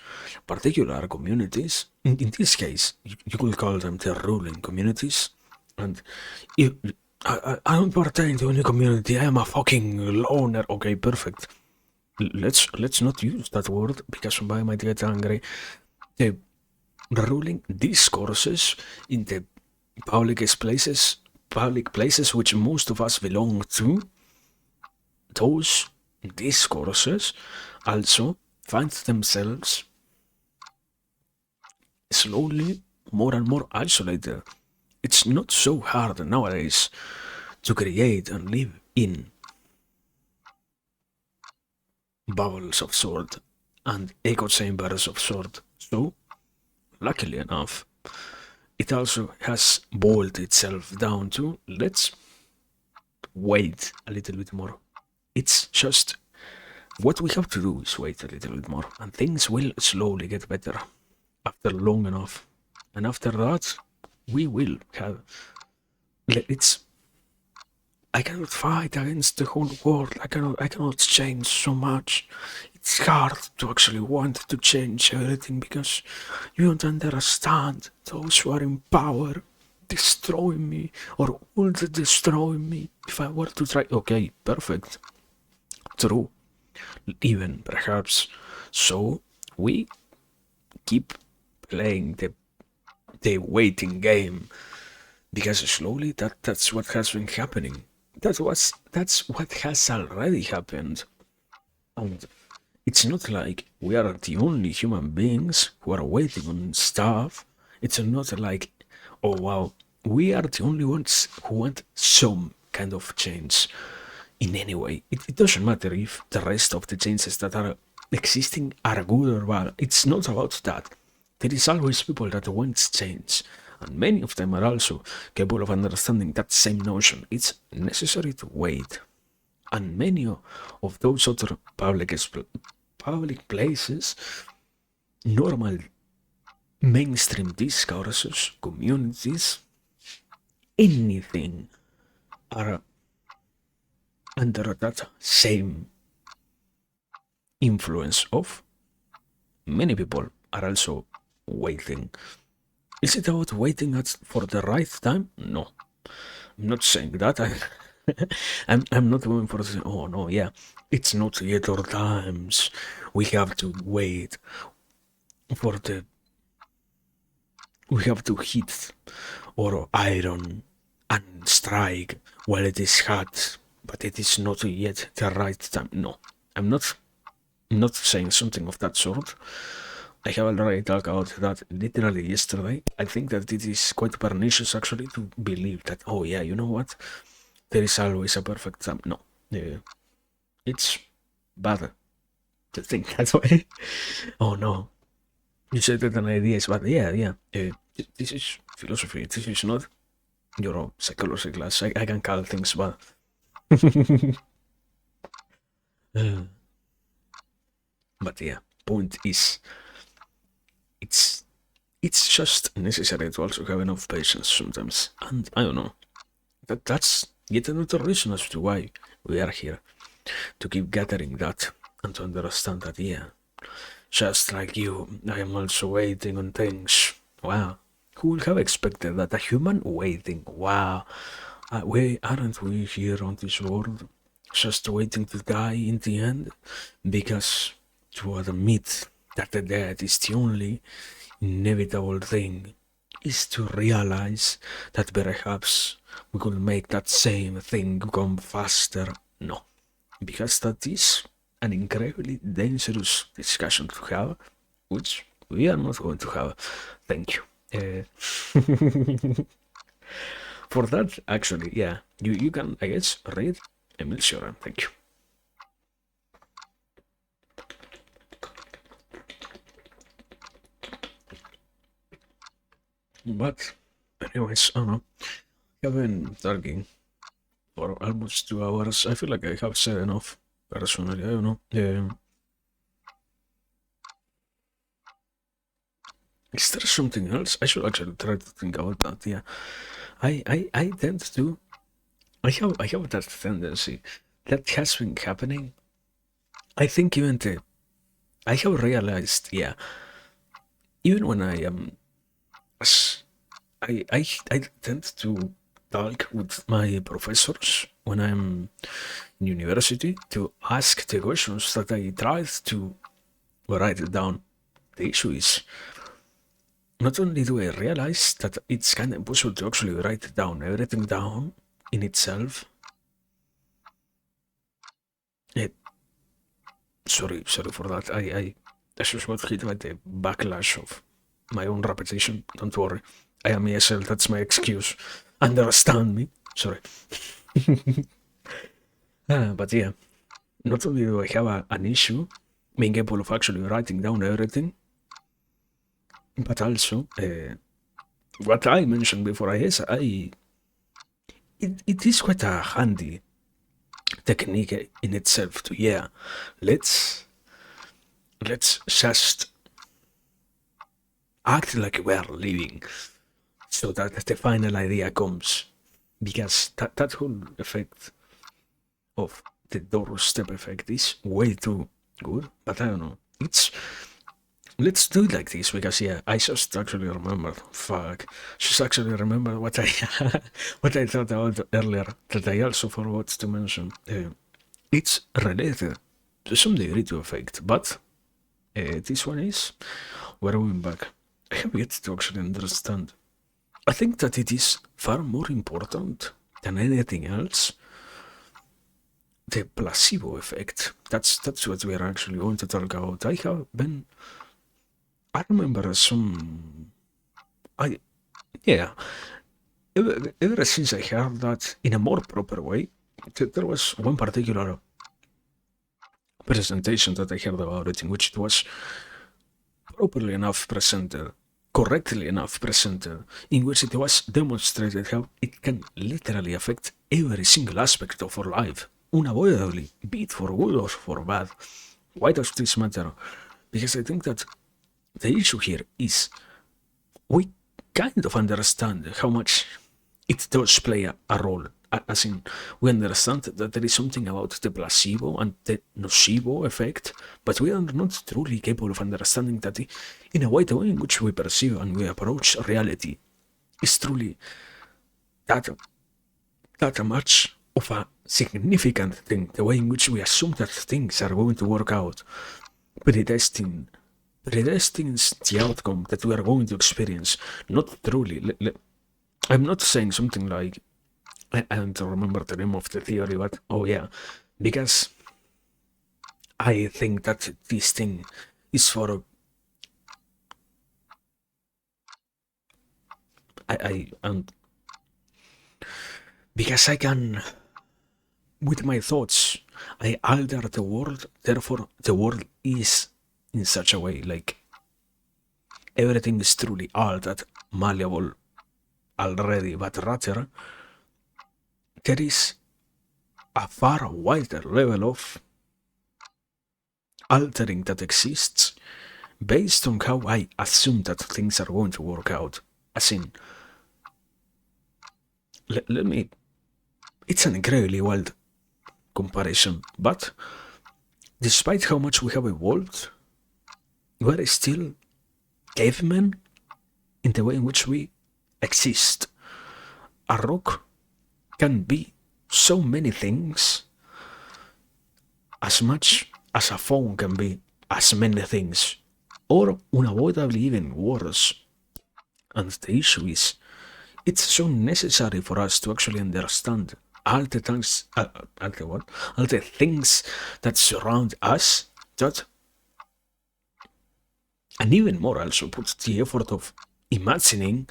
particular communities, in this case, you could call them the ruling communities, and if, I don't pertain to any community, I am a fucking loner. Okay, perfect. Let's not use that word because somebody might get angry. The ruling discourses in the public places, which most of us belong to, those discourses also find themselves slowly more and more isolated. It's not so hard nowadays to create and live in bubbles of sort and echo chambers of sort. So, luckily enough, it also has boiled itself down to, let's wait a little bit more. It's just what we have to do is wait a little bit more, and things will slowly get better after long enough. And after that, we will have. It's. I cannot fight against the whole world. I cannot change so much. It's hard to actually want to change everything because you don't understand. Those who are in power destroy me or would destroy me if I were to try. Okay, perfect. True. Even perhaps. So we keep playing the waiting game because slowly that's what has been happening. That's what has already happened. And it's not like we are the only human beings who are waiting on stuff. It's not like, oh wow, we are the only ones who want some kind of change in any way. It doesn't matter if the rest of the changes that are existing are good or bad. It's not about that. There is always people that want change, and many of them are also capable of understanding that same notion. It's necessary to wait, and many of those other public places, normal mainstream discourses, communities, anything are under that same influence of. Many people are also waiting. Is it about waiting for the right time? No, I'm not saying that. I'm not going for the, oh no, yeah, it's not yet our times. We have to wait for the. We have to hit or iron and strike while it is hot, but it is not yet the right time. No, I'm not saying something of that sort. I have already talked about that literally yesterday. I think that it is quite pernicious actually to believe that, oh yeah, you know what? There is always a perfect time. No. It's bad to think that way. Oh no. You said that an idea is bad. Yeah, yeah. This is philosophy. This is not your psychology class. I can call things bad. But yeah, point is, it's it's just necessary to also have enough patience sometimes. And I don't know. That's yet another reason as to why we are here. To keep gathering that and to understand that, yeah, just like you, I am also waiting on things. Wow. Who would have expected that? A human waiting. Wow. Aren't we here on this world just waiting to die in the end? Because to admit that the death is the only inevitable thing is to realize that perhaps we could make that same thing come faster. No, because that is an incredibly dangerous discussion to have, which we are not going to have. Thank you. For that, actually, yeah, you can, I guess, read Emil Cioran. Thank you. But, anyways, I don't know. I've been talking for almost 2 hours. I feel like I have said enough, personally. I don't know. Is there something else? I should actually try to think about that. Yeah, I tend to. I have that tendency that has been happening. I think I have realized, yeah, even when I am, I tend to talk with my professors when I'm in university to ask the questions that I tried to write it down. The issue is, not only do I realize that it's kind of impossible to actually write down everything down in itself. It, sorry for that. I just got hit by the backlash of my own repetition. Don't worry. I am ESL, that's my excuse. Understand me. Sorry. But yeah, not only do I have an issue being able of actually writing down everything, but also what I mentioned before, I guess it is quite a handy technique in itself to, yeah, let's just act like we are living so that the final idea comes, because that whole effect of the doorstep effect is way too good. But I don't know, it's, let's do it like this, because yeah, I just actually remembered, fuck, just actually remember what I what I thought about earlier that I also forgot to mention. It's related to some degree to effect, but this one is, we're going back. I have yet to actually understand. I think that it is far more important than anything else. The placebo effect. That's what we are actually going to talk about. I remember some. I yeah. Ever since I heard that in a more proper way, there was one particular presentation that I heard about it in which it was properly enough presented, correctly enough presented, in which it was demonstrated how it can literally affect every single aspect of our life, unavoidably, be it for good or for bad. Why does this matter? Because I think that the issue here is we kind of understand how much it does play a role. As in, we understand that there is something about the placebo and the nocebo effect, but we are not truly capable of understanding that in a way the way in which we perceive and we approach reality is truly that much of a significant thing. The way in which we assume that things are going to work out, predestines the outcome that we are going to experience. Not truly. I'm not saying something like, I don't remember the name of the theory, but oh yeah, because I think that this thing is for I and because I can, with my thoughts, I alter the world. Therefore, the world is in such a way like everything is truly altered, malleable already, but rather there is a far wider level of altering that exists based on how I assume that things are going to work out. As in, let me. It's an incredibly wild comparison, but despite how much we have evolved, we are still cavemen in the way in which we exist. A rock can be so many things as much as a phone can be as many things, or unavoidably even worse. And the issue is, it's so necessary for us to actually understand all the things, all the things that surround us, that, and even more also puts the effort of imagining,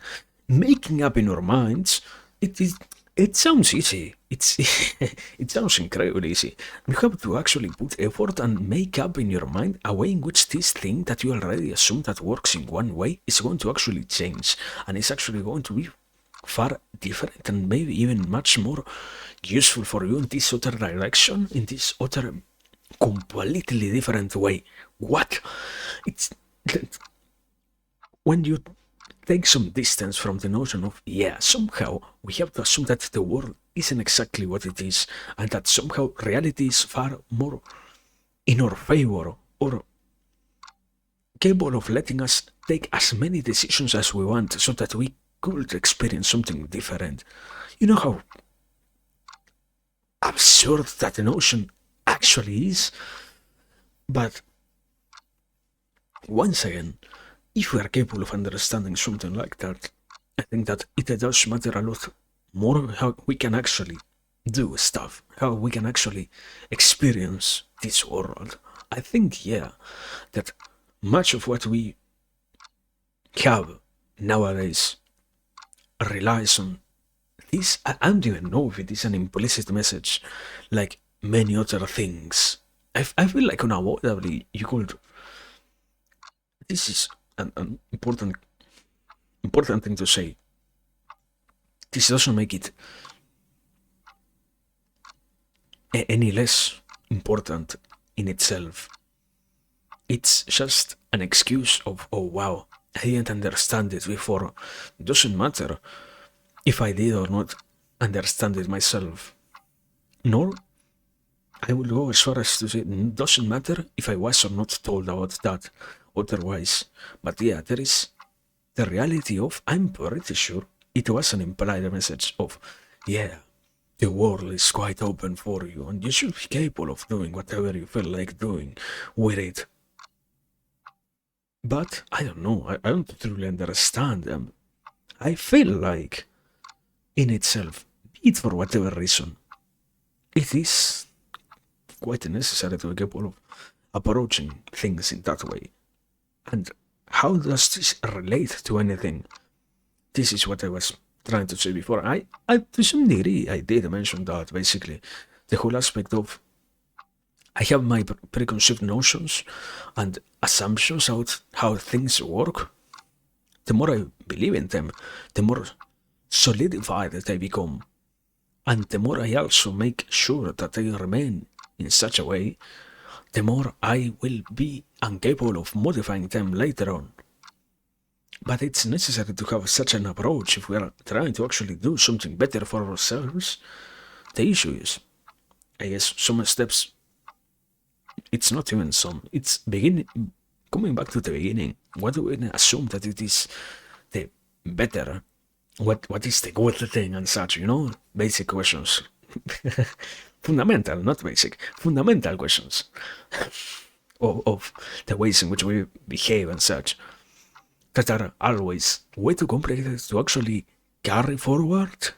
making up in our minds. It sounds easy. It sounds incredibly easy. You have to actually put effort and make up in your mind a way in which this thing that you already assume that works in one way is going to actually change, and it's actually going to be far different and maybe even much more useful for you in this other direction, in this other completely different way. What? It's when you take some distance from the notion of, yeah, somehow we have to assume that the world isn't exactly what it is, and that somehow reality is far more in our favor, or capable of letting us take as many decisions as we want so that we could experience something different. You know how absurd that notion actually is? But once again, if we are capable of understanding something like that, I think that it does matter a lot more how we can actually do stuff, how we can actually experience this world. I think, yeah, that much of what we have nowadays relies on this. I don't even know if it is an implicit message, like many other things. I feel like unavoidably you could. This is an important thing to say. This doesn't make it any less important in itself. It's just an excuse of, oh wow, I didn't understand it before. It doesn't matter if I did or not understand it myself. Nor I will go as far as to say it doesn't matter if I was or not told about that otherwise. But yeah, there is the reality of, I'm pretty sure it was an implied message of, yeah, the world is quite open for you and you should be capable of doing whatever you feel like doing with it. But I don't know, I don't truly understand them. I feel like, in itself, be it for whatever reason, it is quite necessary to be capable of approaching things in that way. And how does this relate to anything? This is what I was trying to say before. I to some degree, I did mention that, basically. The whole aspect of, I have my preconceived notions and assumptions about how things work. The more I believe in them, the more solidified they become. And the more I also make sure that they remain in such a way, the more I will be incapable of modifying them later on. But it's necessary to have such an approach if we are trying to actually do something better for ourselves. The issue is, I guess, some steps, it's not even some, it's coming back to the beginning. What do we assume that it is the better? What is the good thing and such, Basic questions. Fundamental, not basic, fundamental questions of the ways in which we behave and such, that are always way too complicated to actually carry forward,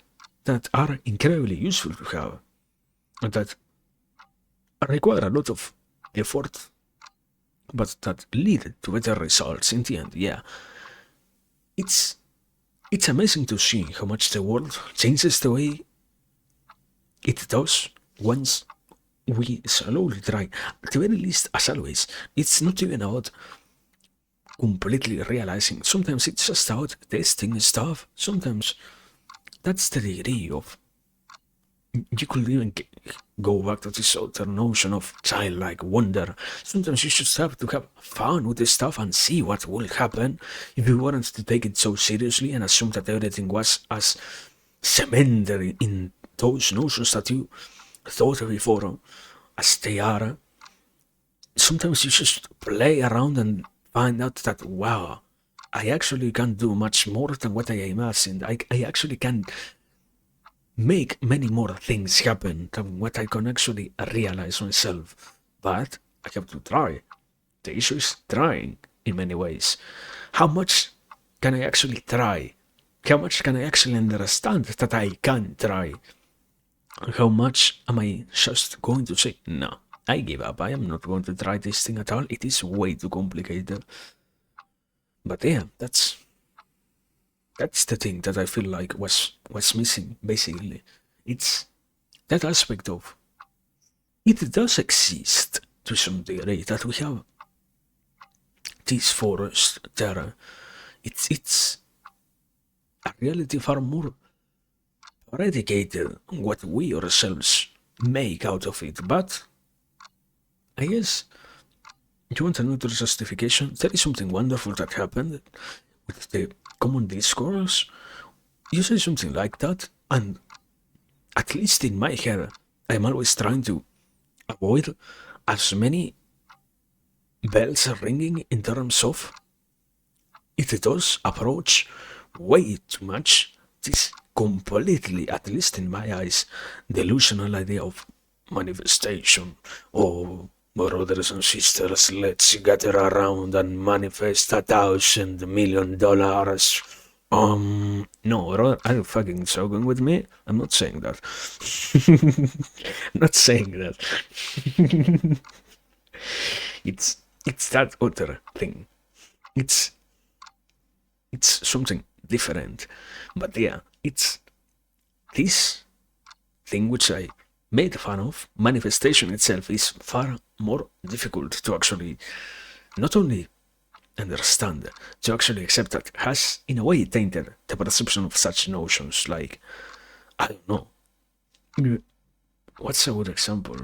that are incredibly useful to have, and that require a lot of effort, but that lead to better results in the end. Yeah, it's amazing to see how much the world changes the way it does once we slowly try. At the very least, as always, it's not even about completely realizing. Sometimes it's just about testing stuff. Sometimes that's the degree of you could even go back to this other notion of childlike wonder. Sometimes you just have to have fun with this stuff and see what will happen if you weren't to take it so seriously and assume that everything was as cemented in those notions that you thought before as they are. Sometimes you just play around and find out that, wow, I actually can do much more than what I imagined. I actually can make many more things happen than what I can actually realize myself. But I have to try. The issue is trying in many ways. How much can I actually try? How much can I actually understand that I can try? And how much am I just going to say, no, I give up. I am not going to try this thing at all. It is way too complicated. But yeah, that's the thing that I feel like was missing, basically. It's that aspect of it does exist to some degree, that we have this forest there. It's a reality far more predicated on what we ourselves make out of it. But I guess you want another justification? There is something wonderful that happened with the common discourse. You say something like that, and at least in my head, I'm always trying to avoid as many bells ringing in terms of it does approach way too much this completely, at least in my eyes, delusional idea of manifestation. Oh, brothers and sisters, let's gather around and manifest $1,000 million. No, brother, are you fucking joking with me? I'm not saying that. I'm not saying that. It's that other thing. It's something different. But yeah, it's this thing which I made fun of. Manifestation itself is far more difficult to actually not only understand, to actually accept, that has in a way tainted the perception of such notions. Like, I don't know, what's a good example?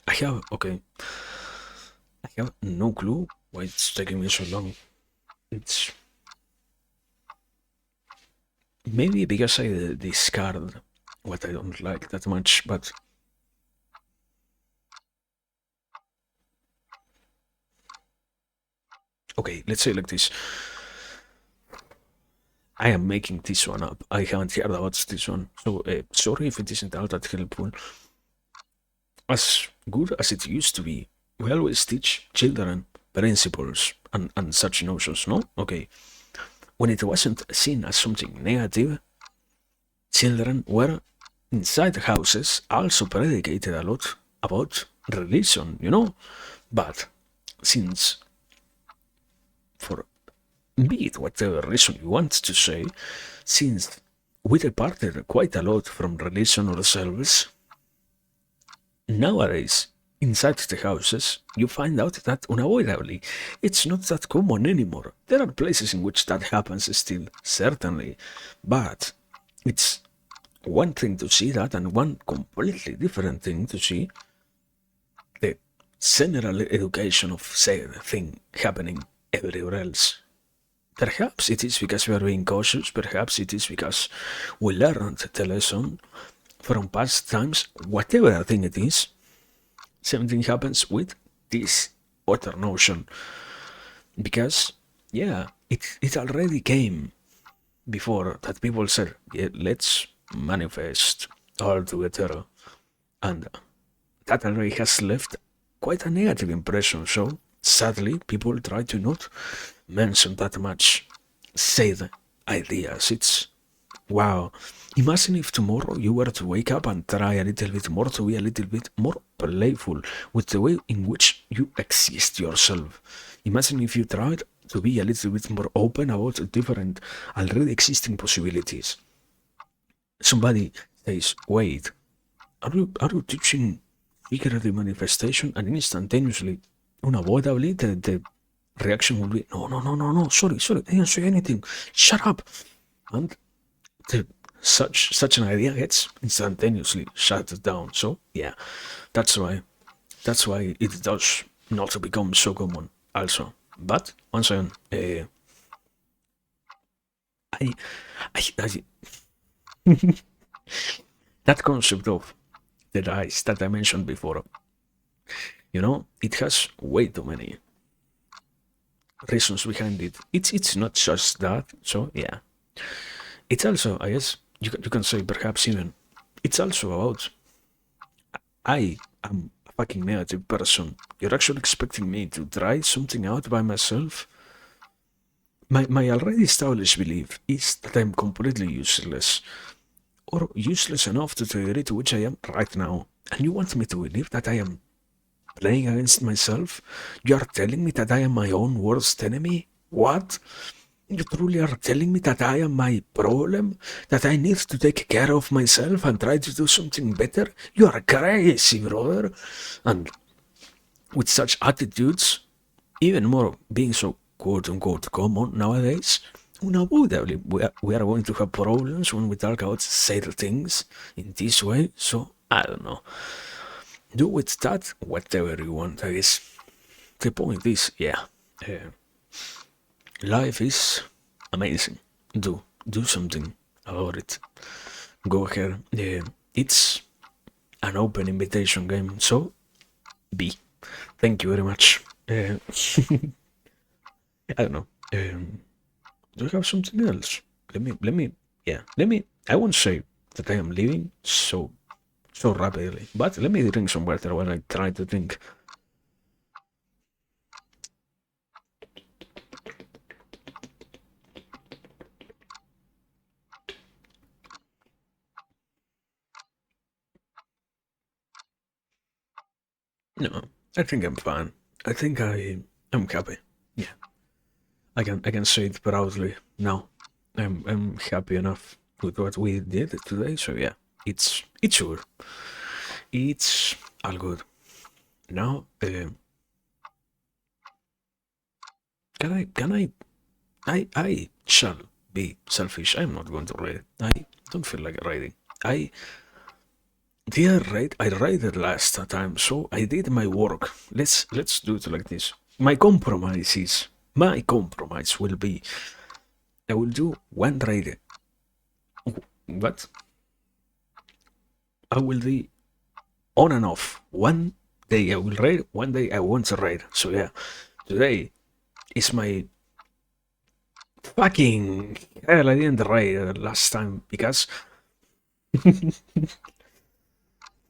I have, okay, I have no clue why it's taking me so long. It's maybe because I discard what I don't like that much, but okay, let's say like this. I am making this one up. I haven't heard about this one, so sorry if it isn't all that helpful. As good as it used to be, we always teach children principles and such notions, no? Okay. When it wasn't seen as something negative, children were inside houses also predicated a lot about religion, But since, for be it whatever reason you want to say, since we departed quite a lot from religion ourselves, nowadays, inside the houses, you find out that unavoidably it's not that common anymore. There are places in which that happens still, certainly, but it's one thing to see that, and one completely different thing to see the general education of said thing happening everywhere else. Perhaps it is because we are being cautious, perhaps it is because we learned the lesson from past times, whatever thing it is. Same thing happens with this other notion. Because, yeah, it already came before that people said, yeah, let's manifest all together. And that already has left quite a negative impression. So, sadly, people try to not mention that much said ideas. It's wow. Imagine if tomorrow you were to wake up and try a little bit more to be a little bit more playful with the way in which you exist yourself. Imagine if you tried to be a little bit more open about different already existing possibilities. Somebody says, wait, are you teaching figurative manifestation? And instantaneously unavoidably the reaction will be, no, no, no, no, no, sorry, sorry, I didn't say anything, shut up. And the, such an idea gets instantaneously shut down. So yeah, that's why it does not become so common also. But once again, I that concept of the dice that I mentioned before, it has way too many reasons behind it. It's not just that. So yeah, it's also, I guess you can say, perhaps even it's also about, I am a fucking negative person. You're actually expecting me to try something out by myself? My already established belief is that I'm completely useless, or useless enough to the degree to which I am right now. And you want me to believe that I am playing against myself? You are telling me that I am my own worst enemy? What? You truly are telling me that I am my problem? That I need to take care of myself and try to do something better? You are crazy, brother. And with such attitudes, even more being so quote unquote common nowadays, unavoidably we are going to have problems when we talk about certain things in this way. So I don't know. Do with that whatever you want, I guess. The point is, yeah, uh, life is amazing. Do something about it. Go ahead. It's an open invitation game, so be. Thank you very much. I don't know. Do you have something else? Let me. I won't say that I am leaving so rapidly, but let me drink some water while I try to think. No, I think I'm fine. I think I'm happy. Yeah, I can say it proudly now. I'm happy enough with what we did today. So yeah, it's sure. It's all good. Now, can I shall be selfish. I'm not going to read. I don't feel like writing. I I read it last time, so I did my work. Let's do it like this. My compromise will be, I will do one raid, but I will be on and off. One day I will raid, one day I won't raid. So yeah, today is my fucking hell. I didn't raid last time because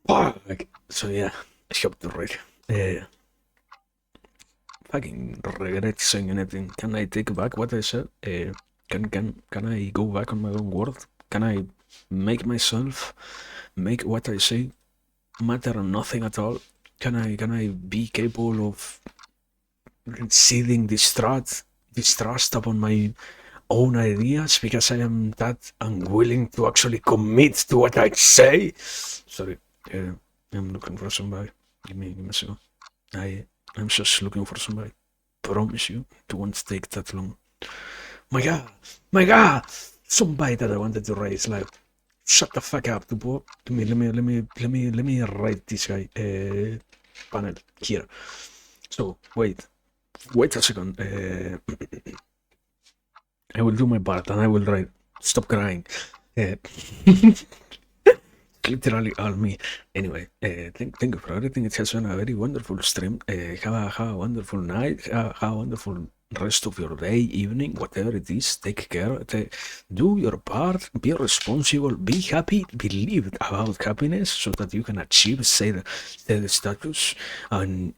fuck. So yeah, I have to raid. Fucking regret saying anything. Can I take back what I said? Can I go back on my own word? Can I make what I say matter nothing at all? Can I be capable of seeding distrust upon my own ideas because I am that unwilling to actually commit to what I say? Sorry, I'm looking for somebody. Give me a second. I'm just looking for somebody. Promise you, it won't take that long. My God, my God, somebody that I wanted to raise. Like, shut the fuck up, to me. Let me write this guy. Panel here. So wait a second. I will do my part and I will write. Stop crying. Uh, literally all me. Anyway, thank you for everything. It has been a very wonderful stream. Have a wonderful night. Have a wonderful rest of your day, evening, whatever it is. Take care. Do your part. Be responsible. Be happy. Believe about happiness so that you can achieve the status on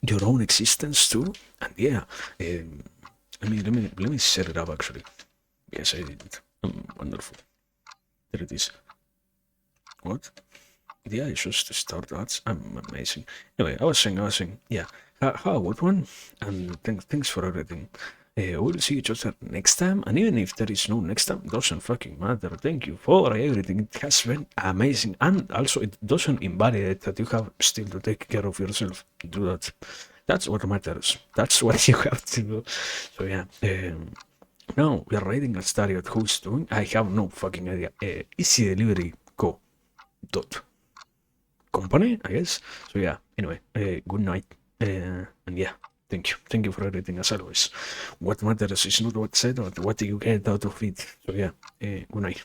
your own existence too. And yeah, let me set it up actually. Yes, I did it. Wonderful. There it is. What? Yeah, it's just to start that. I'm amazing. Anyway, I was saying, yeah, have a good one, and thanks for everything. We'll see each other next time, and even if there is no next time, doesn't fucking matter. Thank you for everything. It has been amazing, and also it doesn't invalidate that you have still to take care of yourself. Do that. That's what matters. That's what you have to do. So yeah. Now we are writing a story at who's doing. I have no fucking idea. Easy Delivery Co. Dot company, I guess. So yeah. Anyway, good night. And yeah. Thank you. Thank you for everything as always. What matters is not what's said, but what you get out of it. So yeah, good night.